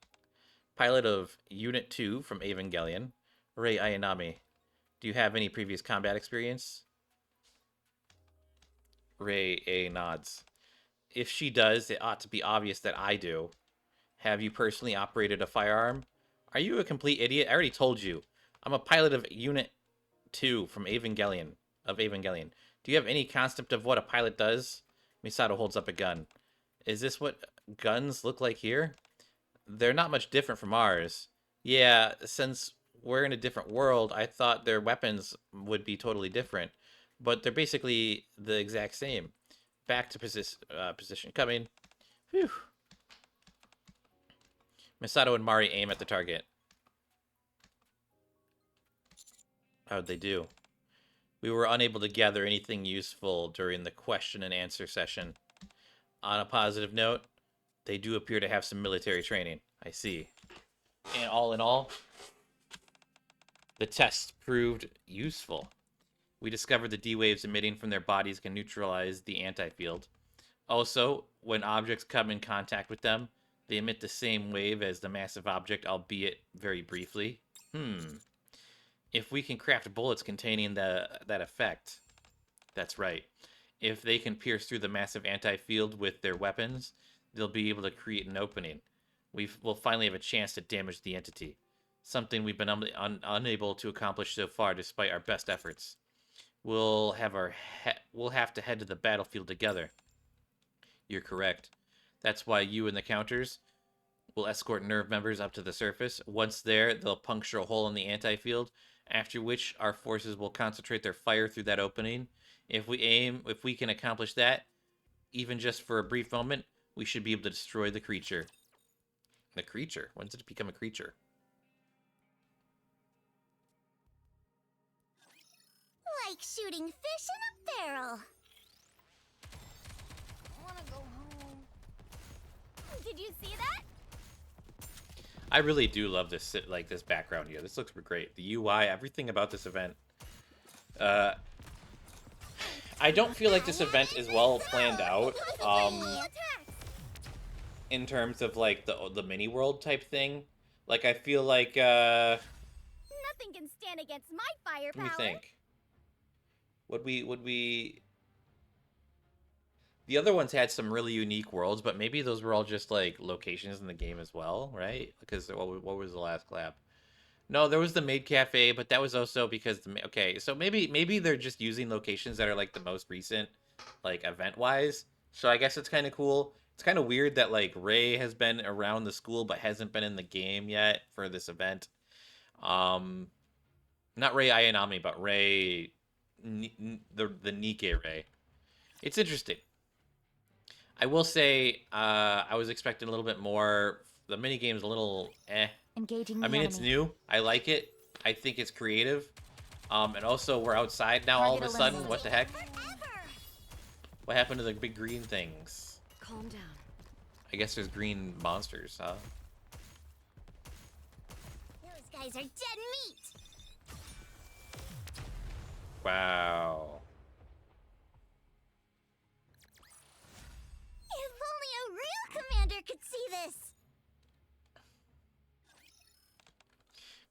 Pilot of Unit 2 from Evangelion. Rei Ayanami. Do you have any previous combat experience? Ray A nods. If she does, it ought to be obvious that I do. Have you personally operated a firearm? Are you a complete idiot? I already told you. I'm a pilot of Unit 2 from Evangelion. Do you have any concept of what a pilot does? Misato holds up a gun. Is this what guns look like here? They're not much different from ours. Yeah, since we're in a different world, I thought their weapons would be totally different. But they're basically the exact same. Back to position coming. Phew. Misato and Mari aim at the target. How'd they do? We were unable to gather anything useful during the question and answer session. On a positive note, they do appear to have some military training. I see. And all in all, the test proved useful. We discovered the D waves emitting from their bodies can neutralize the anti-field. Also, when objects come in contact with them, they emit the same wave as the massive object, albeit very briefly. If we can craft bullets containing that effect, that's right. If they can pierce through the massive anti-field with their weapons, they'll be able to create an opening. We'll finally have a chance to damage the entity. Something we've been unable to accomplish so far despite our best efforts. We'll have to head to the battlefield together. You're correct. That's why you and the counters will escort nerve members up to the surface. Once there, they'll puncture a hole in the anti-field, after which our forces will concentrate their fire through that opening. If we can accomplish that, even just for a brief moment, we should be able to destroy the creature. The creature? When did it become a creature? Like shooting fish in a barrel. I wanna go home. Did you see that? I really do love this background here. This looks great. The UI, everything about this event. I don't feel like this event is well planned out. In terms of like the mini world type thing. Like I feel like Nothing can stand against my firepower. let me think. Would we the other ones had some really unique worlds, but maybe those were all just like locations in the game as well, right? Because what was the last collab? No, there was the maid cafe, but that was also because okay, so maybe they're just using locations that are like the most recent, like event wise. So I guess it's kind of cool. It's kind of weird that like Ray has been around the school but hasn't been in the game yet for this event. Not Ray Ayanami, but Ray, the Nikke Ray. It's interesting. I will say, I was expecting a little bit more. The minigame's a little eh. Engaging I the mean, it's enemy. new. I like it. I think it's creative. And also, we're outside now all of a Target sudden. eliminated. What the heck? What happened to the big green things? Calm down. I guess there's green monsters, huh? Those guys are dead meat. Wow. If only a real commander could see this.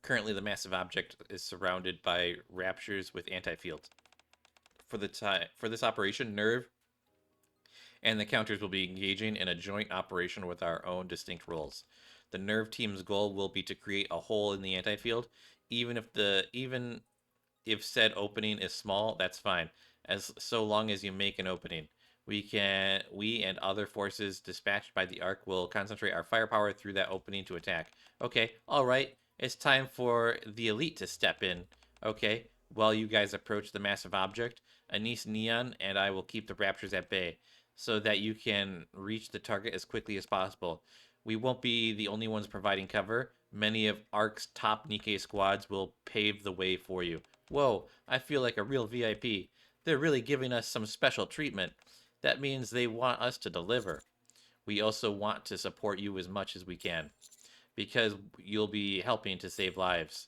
Currently, the massive object is surrounded by raptures with anti-field. For this operation, Nerve and the counters will be engaging in a joint operation with our own distinct roles. The Nerve team's goal will be to create a hole in the anti-field, even if said opening is small. That's fine, so long as you make an opening. We and other forces dispatched by the Ark will concentrate our firepower through that opening to attack. Okay, all right. It's time for the elite to step in. Okay, while you guys approach the massive object, Anise Neon and I will keep the raptors at bay so that you can reach the target as quickly as possible. We won't be the only ones providing cover. Many of Ark's top Nikke squads will pave the way for you. Whoa, I feel like a real VIP. They're really giving us some special treatment. That means they want us to deliver. We also want to support you as much as we can, because you'll be helping to save lives.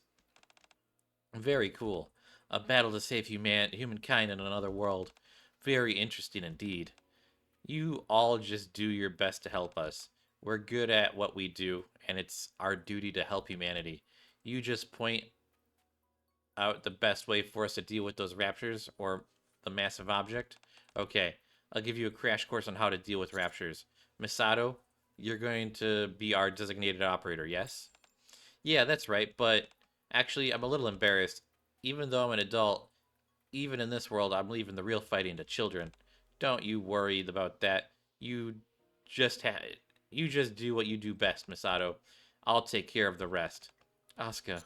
Very cool. A battle to save humankind in another world. Very interesting indeed. You all just do your best to help us. We're good at what we do, and it's our duty to help humanity. You just point out the best way for us to deal with those raptors or the massive object. Okay, I'll give you a crash course on how to deal with raptures. Misato, you're going to be our designated operator, yes? Yeah, that's right, but actually, I'm a little embarrassed. Even though I'm an adult, even in this world, I'm leaving the real fighting to children. Don't you worry about that. Just ha- you just do what you do best, Misato. I'll take care of the rest. Asuka,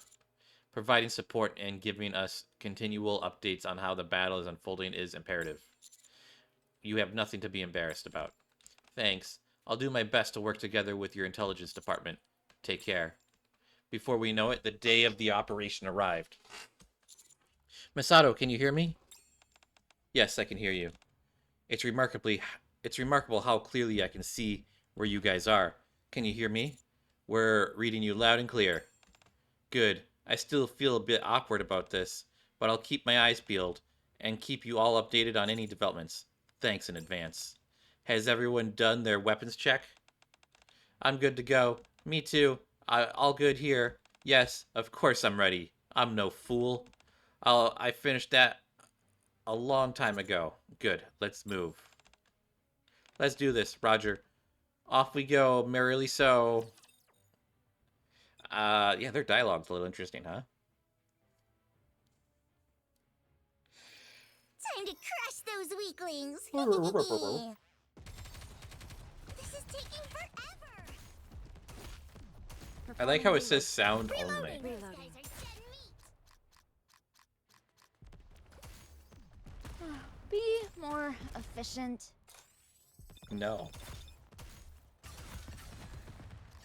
providing support and giving us continual updates on how the battle is unfolding is imperative. You have nothing to be embarrassed about. Thanks. I'll do my best to work together with your intelligence department. Take care. Before we know it, the day of the operation arrived. Misato, can you hear me? Yes, I can hear you. It's remarkable how clearly I can see where you guys are. Can you hear me? We're reading you loud and clear. Good. I still feel a bit awkward about this, but I'll keep my eyes peeled and keep you all updated on any developments. Thanks in advance. Has everyone done their weapons check? I'm good to go. Me too. All good here. Yes, of course I'm ready. I'm no fool. I finished that a long time ago. Good. Let's move. Let's do this, Roger. Off we go, merrily so. Yeah, their dialogue's a little interesting, huh? Time to crush those weaklings. This is taking forever. I like how it says sound only. Reloading. Those Reloading. guys are dead meat. Be more efficient. No.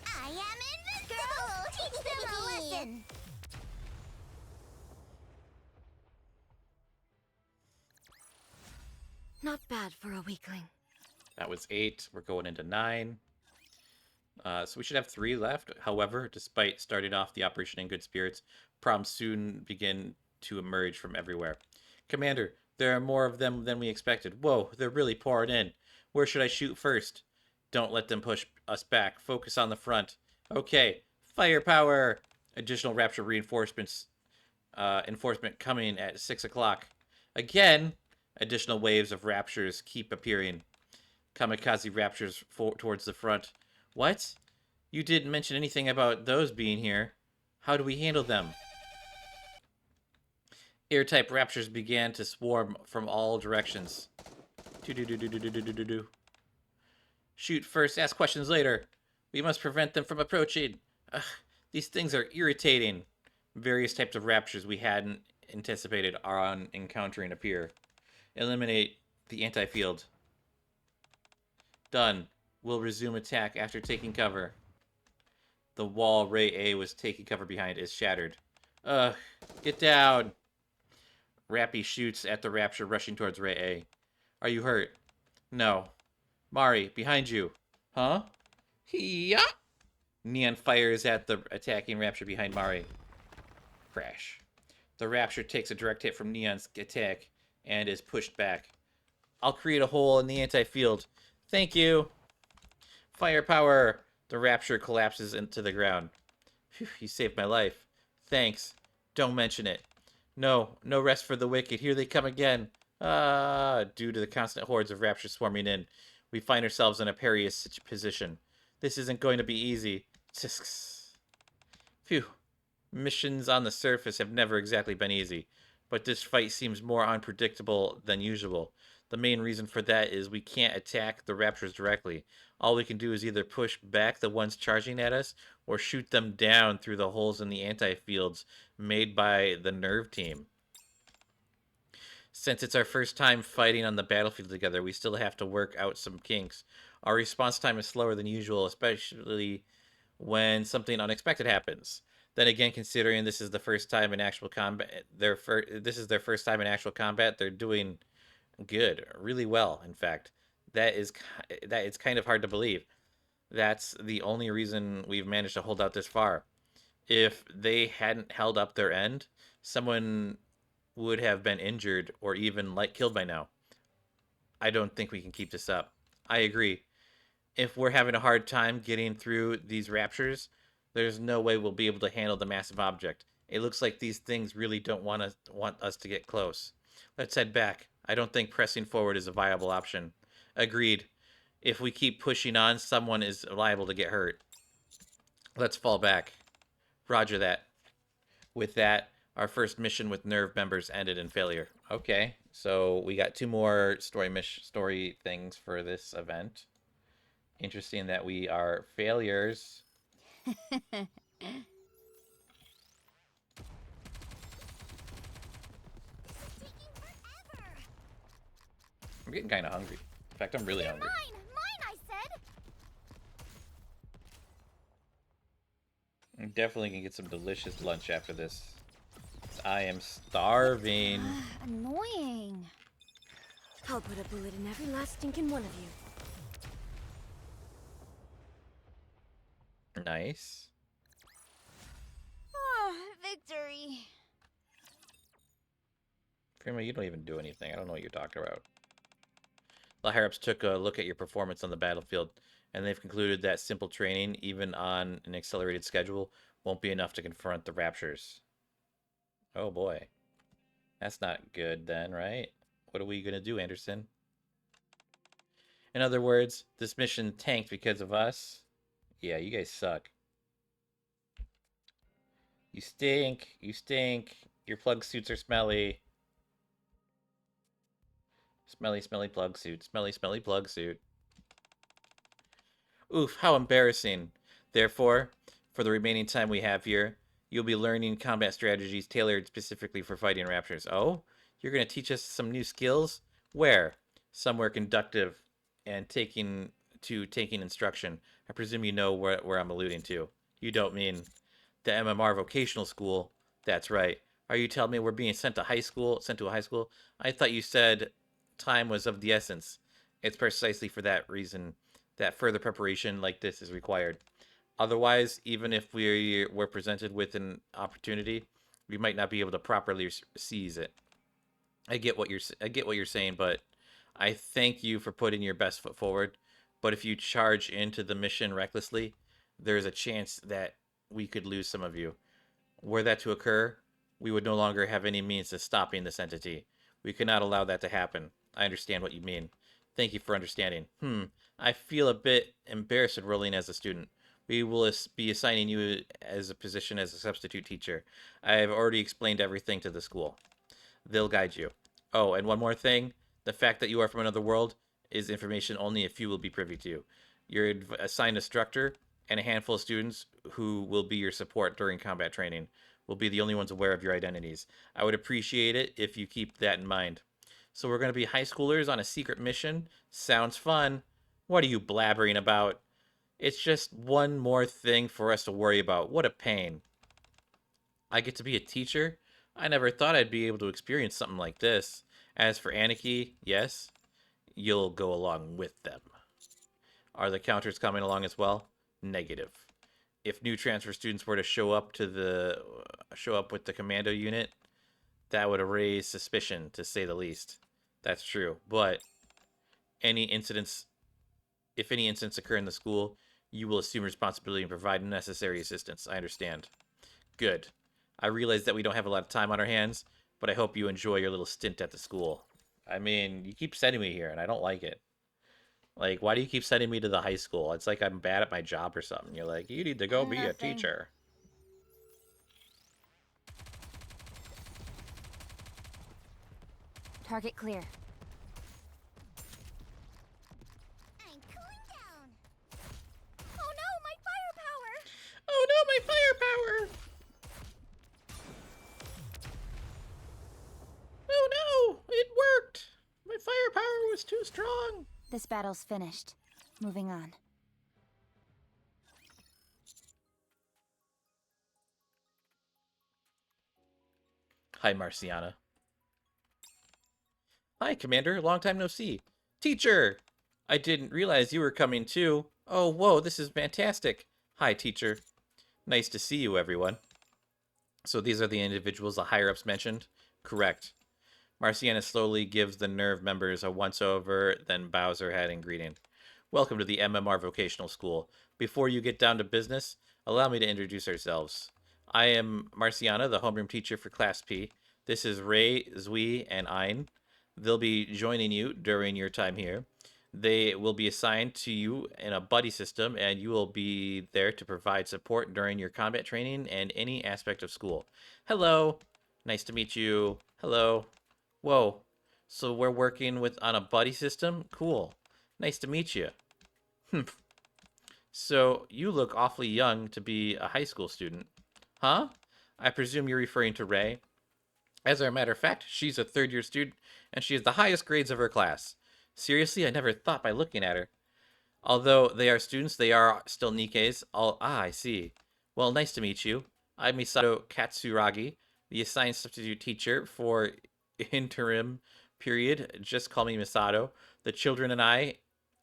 I am invincible. Teach them a lesson. Not bad for a weakling. That was 8. We're going into 9. So we should have 3 left. However, despite starting off the operation in good spirits, problems soon begin to emerge from everywhere. Commander, there are more of them than we expected. Whoa, they're really pouring in. Where should I shoot first? Don't let them push us back. Focus on the front. Okay, firepower! Additional rapture reinforcements. Enforcement coming at 6 o'clock. Again, additional waves of raptures keep appearing. Kamikaze raptures towards the front. What? You didn't mention anything about those being here. How do we handle them? Air-type raptures began to swarm from all directions. Do-do-do-do-do-do-do-do. Shoot first, ask questions later. We must prevent them from approaching. Ugh, these things are irritating. Various types of raptures we hadn't anticipated are on encountering appear. Eliminate the anti-field. Done. We'll resume attack after taking cover. The wall Ray A was taking cover behind is shattered. Ugh, get down. Rappy shoots at the rapture rushing towards Ray A. Are you hurt? No. Mari, behind you. Huh? Yeah. Neon fires at the attacking rapture behind Mari. Crash. The rapture takes a direct hit from Neon's attack and is pushed back. I'll create a hole in the anti-field. Thank you. Firepower. The rapture collapses into the ground. Phew, you saved my life. Thanks. Don't mention it. No rest for the wicked. Here they come again. Due to the constant hordes of rapture swarming in, we find ourselves in a perilous position. This isn't going to be easy. Phew. Missions on the surface have never exactly been easy, but this fight seems more unpredictable than usual. The main reason for that is we can't attack the raptors directly. All we can do is either push back the ones charging at us or shoot them down through the holes in the anti-fields made by the nerve team. Since it's our first time fighting on the battlefield together, we still have to work out some kinks. Our response time is slower than usual, especially when something unexpected happens. Then again, considering this is the first time in actual combat, this is their first time in actual combat, they're doing good, really well. In fact, that it's kind of hard to believe. That's the only reason we've managed to hold out this far. If they hadn't held up their end, someone would have been injured or even killed by now. I don't think we can keep this up. I agree. If we're having a hard time getting through these raptures, there's no way we'll be able to handle the massive object. It looks like these things really don't want us to get close. Let's head back. I don't think pressing forward is a viable option. Agreed. If we keep pushing on, someone is liable to get hurt. Let's fall back. Roger that. With that, our first mission with Nerve members ended in failure. Okay, so we got 2 more story things for this event. Interesting that we are failures. I'm getting kind of hungry. In fact, I'm really hungry. Mine! Mine, I said! I'm definitely gonna get some delicious lunch after this. I am starving. Annoying. I'll put a bullet in every last stinking one of you. Nice. Victory. Prima, you don't even do anything. I don't know what you're talking about. The higher-ups took a look at your performance on the battlefield, and they've concluded that simple training, even on an accelerated schedule, won't be enough to confront the Raptures. Oh boy. That's not good then, right? What are we going to do, Anderson? In other words, this mission tanked because of us? Yeah, you guys suck. You stink. You stink. Your plug suits are smelly. Smelly, smelly plug suit. Smelly, smelly plug suit. Oof, how embarrassing. Therefore, for the remaining time we have here, you'll be learning combat strategies tailored specifically for fighting raptors. Oh? You're going to teach us some new skills? Where? Somewhere conductive and taking instruction. I presume you know where I'm alluding to. You don't mean the MMR vocational school? That's right. Are you telling me we're being sent to a high school? I thought you said time was of the essence. It's precisely for that reason that further preparation like this is required. Otherwise, even if we're presented with an opportunity, we might not be able to properly seize it. I get what you're saying, but I thank you for putting your best foot forward. But if you charge into the mission recklessly, there's a chance that we could lose some of you. Were that to occur, we would no longer have any means of stopping this entity. We cannot allow that to happen. I understand what you mean. Thank you for understanding. I feel a bit embarrassed enrolling as a student. We will be assigning you as a position as a substitute teacher. I have already explained everything to the school. They'll guide you. Oh, and one more thing. The fact that you are from another world is information only a few will be privy to. You're assigned a instructor, and a handful of students who will be your support during combat training will be the only ones aware of your identities. I would appreciate it if you keep that in mind. So we're going to be high schoolers on a secret mission? Sounds fun. What are you blabbering about? It's just one more thing for us to worry about. What a pain. I get to be a teacher? I never thought I'd be able to experience something like this. As for Anarchy, yes, you'll go along with them. Are the counters coming along as well? Negative. If new transfer students were to show up with the commando unit, that would raise suspicion, to say the least. That's true. But if any incidents occur in the school, you will assume responsibility and provide necessary assistance. I understand. Good. I realize that we don't have a lot of time on our hands, but I hope you enjoy your little stint at the school. I mean, you keep sending me here, and I don't like it. Like, why do you keep sending me to the high school? It's like I'm bad at my job or something. You're like, you need to go be a teacher. Target clear. I'm cooling down. Oh no, my firepower! Oh no, my firepower! Oh no, it worked! My firepower was too strong. This battle's finished. Moving on. Hi, Marciana. Hi, Commander. Long time no see. Teacher! I didn't realize you were coming too. Oh, whoa, this is fantastic. Hi, teacher. Nice to see you, everyone. So these are the individuals the higher-ups mentioned? Correct. Marciana slowly gives the Nerve members a once-over, then bows her head in greeting. Welcome to the MMR Vocational School. Before you get down to business, allow me to introduce ourselves. I am Marciana, the homeroom teacher for Class P. This is Ray, Zui, and Ein. They'll be joining you during your time here. They will be assigned to you in a buddy system, and you will be there to provide support during your combat training and any aspect of school. Hello. Nice to meet you. Hello. Whoa. So we're working on a buddy system? Cool. Nice to meet you. So you look awfully young to be a high school student. Huh? I presume you're referring to Ray. As a matter of fact, she's a third-year student, and she has the highest grades of her class. Seriously, I never thought by looking at her. Although they are students, they are still Nikkes. I see. Well, nice to meet you. I'm Misato Katsuragi, the assigned substitute teacher for interim period. Just call me Misato. The children and I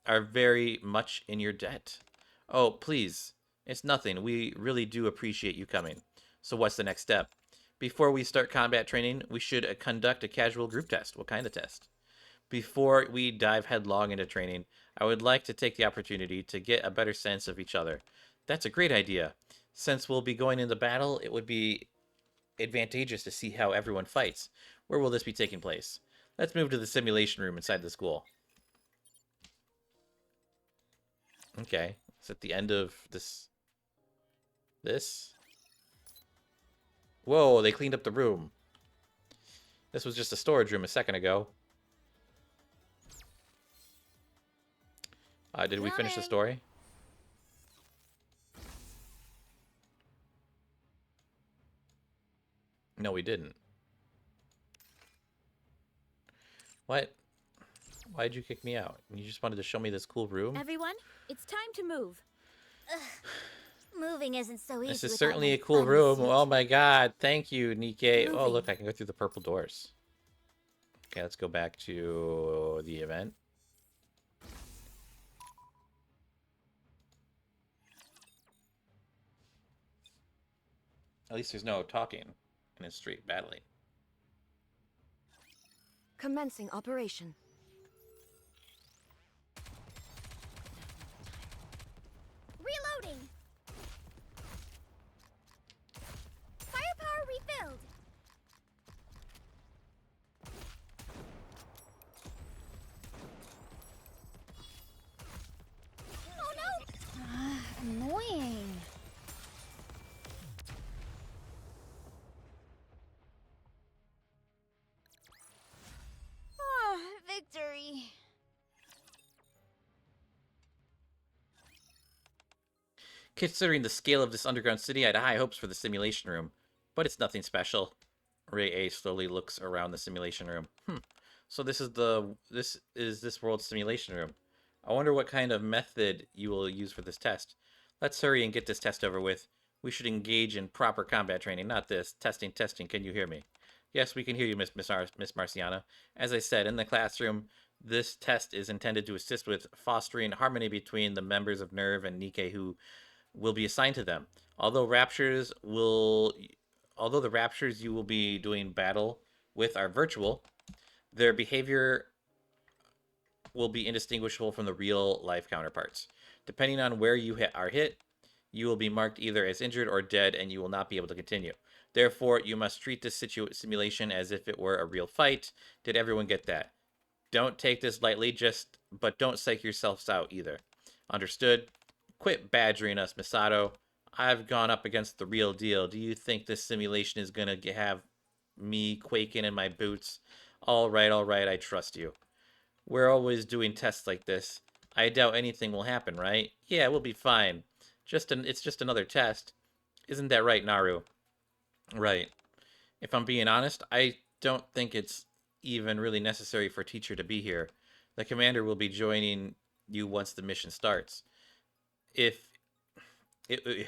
are very much in your debt. Oh, please. It's nothing. We really do appreciate you coming. So what's the next step? Before we start combat training, we should conduct a casual group test. What kind of test? Before we dive headlong into training, I would like to take the opportunity to get a better sense of each other. That's a great idea. Since we'll be going into battle, it would be advantageous to see how everyone fights. Where will this be taking place? Let's move to the simulation room inside the school. Okay, it's at the end of this. Whoa, they cleaned up the room. This was just a storage room a second ago. Did we finish the story? No, we didn't. What? Why'd you kick me out? You just wanted to show me this cool room? Everyone, it's time to move. Moving isn't so easy. This is without certainly my a cool fun room. seat. Oh my god. Thank you, Nikke. Oh, Moving. look, I can go through the purple doors. Okay, let's go back to the event. At least there's no talking in a street battling. Commencing operation. Reloading. Firepower refilled. Oh no! Annoying. Victory. Considering the scale of this underground city, I had high hopes for the simulation room. But it's nothing special. Ray A slowly looks around the simulation room. So this is this world's simulation room. I wonder what kind of method you will use for this test. Let's hurry and get this test over with. We should engage in proper combat training, not this. Testing, can you hear me? Yes, we can hear you, Miss Marciana. As I said, in the classroom, this test is intended to assist with fostering harmony between the members of Nerve and Nikke who will be assigned to them. Although the raptures you will be doing battle with are virtual, their behavior will be indistinguishable from the real life counterparts. Depending on where you are hit, you will be marked either as injured or dead, and you will not be able to continue. Therefore, you must treat this simulation as if it were a real fight. Did everyone get that? Don't take this lightly, but don't psych yourselves out either. Understood? Quit badgering us, Misato. I've gone up against the real deal. Do you think this simulation is gonna have me quaking in my boots? All right, I trust you. We're always doing tests like this. I doubt anything will happen, right? Yeah, we'll be fine. It's just another test. Isn't that right, Naru? Right. If I'm being honest, I don't think it's even really necessary for a teacher to be here. The commander will be joining you once the mission starts. If it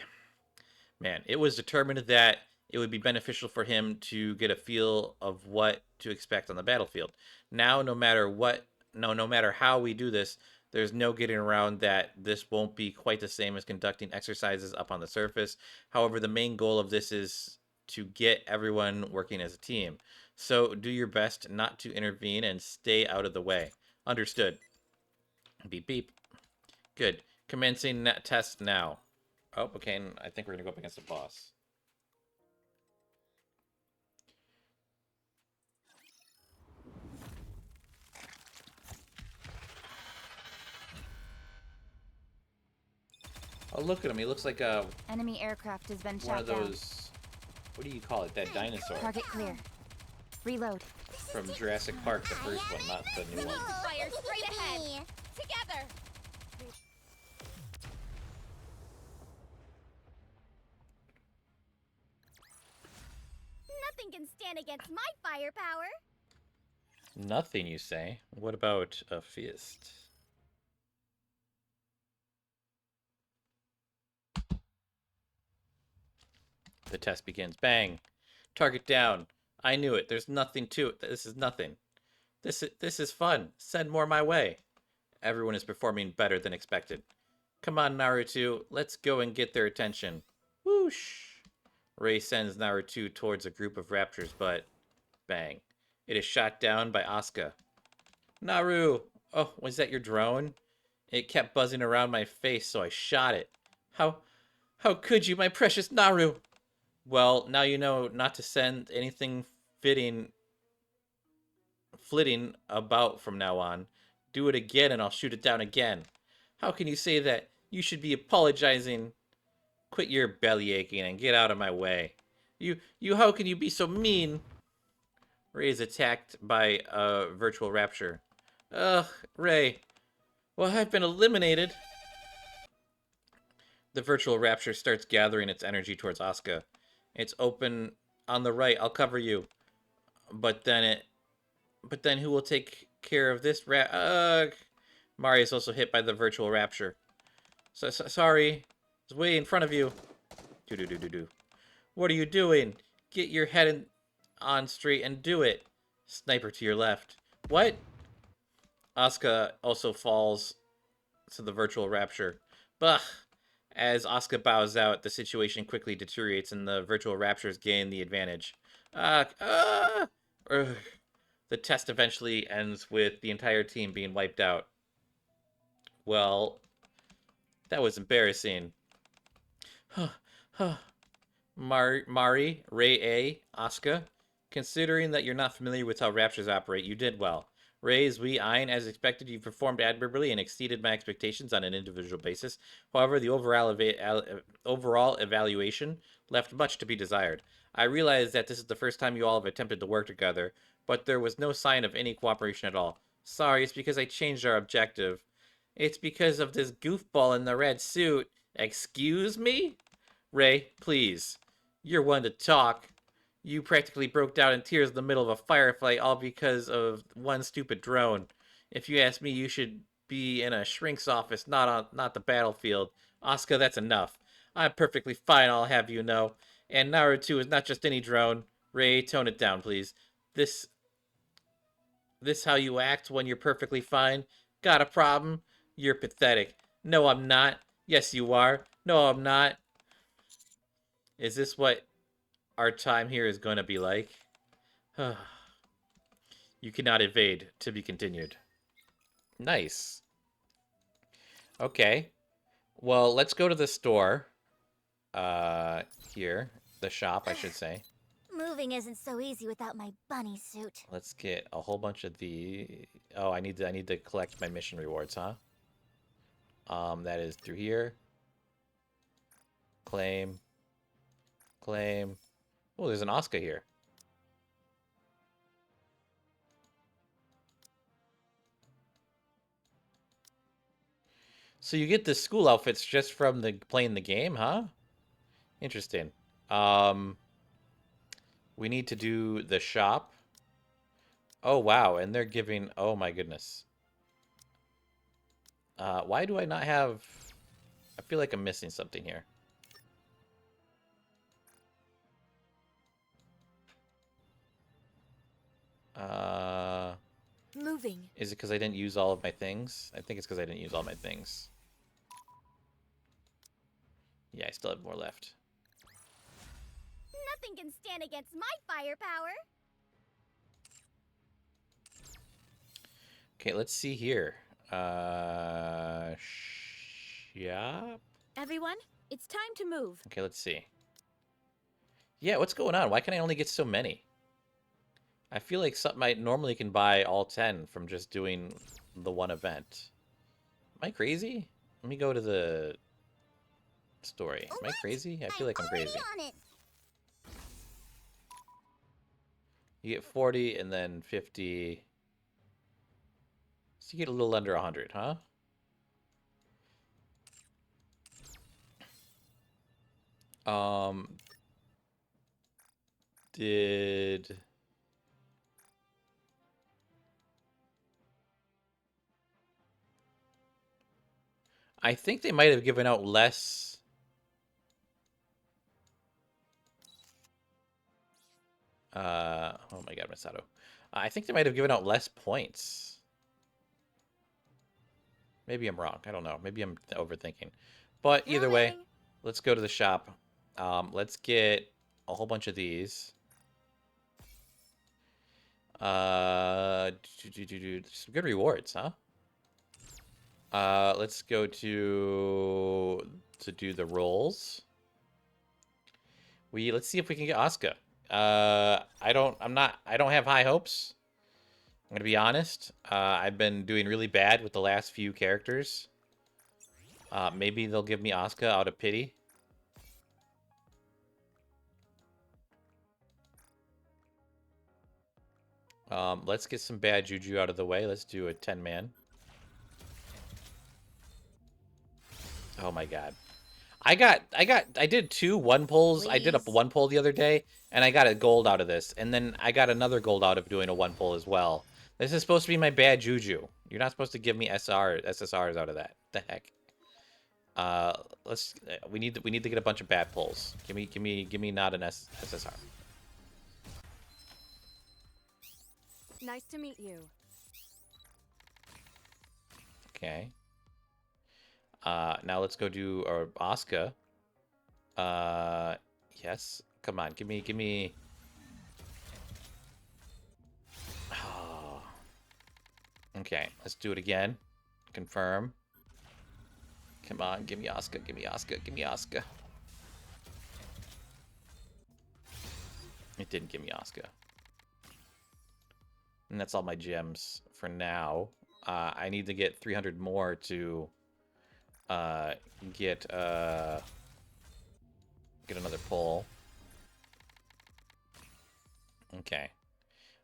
it was determined that it would be beneficial for him to get a feel of what to expect on the battlefield. Now, no matter how we do this, there's no getting around that this won't be quite the same as conducting exercises up on the surface. However, the main goal of this is to get everyone working as a team. So do your best not to intervene and stay out of the way. Understood. Beep, beep. Good. Commencing test now. Oh, okay, and I think we're going to go up against a boss. look at him. He looks like Enemy aircraft has been one shot of down. those. What do you call it? That dinosaur Target clear. Reload. from Jurassic Park, the first one, not the new one. Fire straight ahead. Together. Nothing can stand against my firepower. Nothing, you say? What about a fist? The test begins. Bang. Target down. I knew it. There's nothing to it. This is nothing. This is fun. Send more my way. Everyone is performing better than expected. Come on, Naruto. Let's go and get their attention. Whoosh. Ray sends Naruto towards a group of raptors, but bang. It is shot down by Asuka. Naru! Oh, was that your drone? It kept buzzing around my face, so I shot it. How could you, my precious Naru? Well, now you know not to send anything flitting about from now on. Do it again and I'll shoot it down again. How can you say that? You should be apologizing. Quit your belly aching and get out of my way. How can you be so mean? Ray is attacked by a virtual rapture. Ugh, Ray. Well, I've been eliminated. The virtual rapture starts gathering its energy towards Asuka. It's open on the right. I'll cover you. But then who will take care of this Mari is also hit by the virtual rapture. Sorry. It's way in front of you. Do. What are you doing? Get your head on straight and do it. Sniper to your left. What? Asuka also falls to the virtual rapture. Bah! As Asuka bows out, the situation quickly deteriorates and the virtual raptures gain the advantage. The test eventually ends with the entire team being wiped out. Well, that was embarrassing. Mari, Ray A, Asuka, considering that you're not familiar with how raptors operate, you did well. Ray, Zui, Ein, as expected, you performed admirably and exceeded my expectations on an individual basis. However, the overall evaluation left much to be desired. I realize that this is the first time you all have attempted to work together, but there was no sign of any cooperation at all. Sorry, it's because I changed our objective. It's because of this goofball in the red suit. Excuse me? Ray, please. You're one to talk. You practically broke down in tears in the middle of a firefight all because of one stupid drone. If you ask me, you should be in a shrink's office, not the battlefield. Asuka, that's enough. I'm perfectly fine, I'll have you know. And Naruto is not just any drone. Ray, tone it down, please. This how you act when you're perfectly fine? Got a problem? You're pathetic. No, I'm not. Yes, you are. No, I'm not. Is this what our time here is going to be like? You cannot evade. To be continued. Nice. Okay. Well, let's go to the store. Here. The shop, I should say. Moving isn't so easy without my bunny suit. Let's get a whole bunch of the... Oh, I need to collect my mission rewards, huh? That is through here. Claim. Claim. Oh, there's an Asuka here. So you get the school outfits just from playing the game, huh? Interesting. We need to do the shop. Oh, wow. And they're giving... Oh, my goodness. Why do I not have... I feel like I'm missing something here. Moving. Is it because I didn't use all of my things? I think it's because I didn't use all my things. Yeah, I still have more left. Nothing can stand against my firepower. Okay, let's see here. Shop? Everyone, it's time to move. Okay, let's see. Yeah, what's going on? Why can I only get so many? I feel like something I normally can buy all 10 from just doing the one event. Am I crazy? Let me go to the story. Am I crazy? I feel like I'm crazy. On it. You get 40 and then 50. So you get a little under 100, huh? Did... I think they might have given out less... oh my god, Masato. I think they might have given out less points. Maybe I'm wrong. I don't know. Maybe I'm overthinking. But either way, let's go to the shop. Let's get a whole bunch of these. Some good rewards, huh? Let's go to do the rolls. Let's see if we can get Asuka. I don't have high hopes. I'm gonna be honest. I've been doing really bad with the last few characters. Maybe they'll give me Asuka out of pity. Let's get some bad juju out of the way. Let's do a 10-man. Oh my god. I did 2 1 pulls. I did a 1 pull the other day, and I got a gold out of this. And then I got another gold out of doing a 1 pull as well. This is supposed to be my bad juju. You're not supposed to give me SSRs out of that. What the heck? We need to get a bunch of bad pulls. Give me not an SSR. Nice to meet you. Okay. Now let's go do our Asuka. Yes. Come on, give me. Oh. Okay, let's do it again. Confirm. Come on, give me Asuka, give me Asuka, give me Asuka. It didn't give me Asuka. And that's all my gems for now. I need to get 300 more to get another pull. Okay.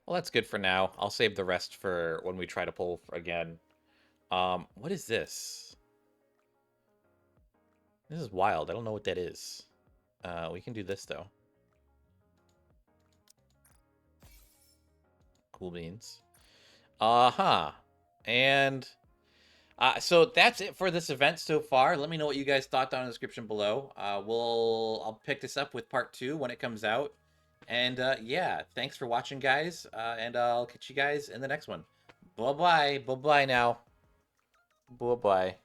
Well, that's good for now. I'll save the rest for when we try to pull again. What is this? This is wild. I don't know what that is. We can do this, though. Cool beans. And so that's it for this event so far. Let me know what you guys thought down in the description below. I'll pick this up with part 2 when it comes out. And yeah, thanks for watching, guys. And I'll catch you guys in the next one. Bye-bye. Bye-bye now. Bye-bye.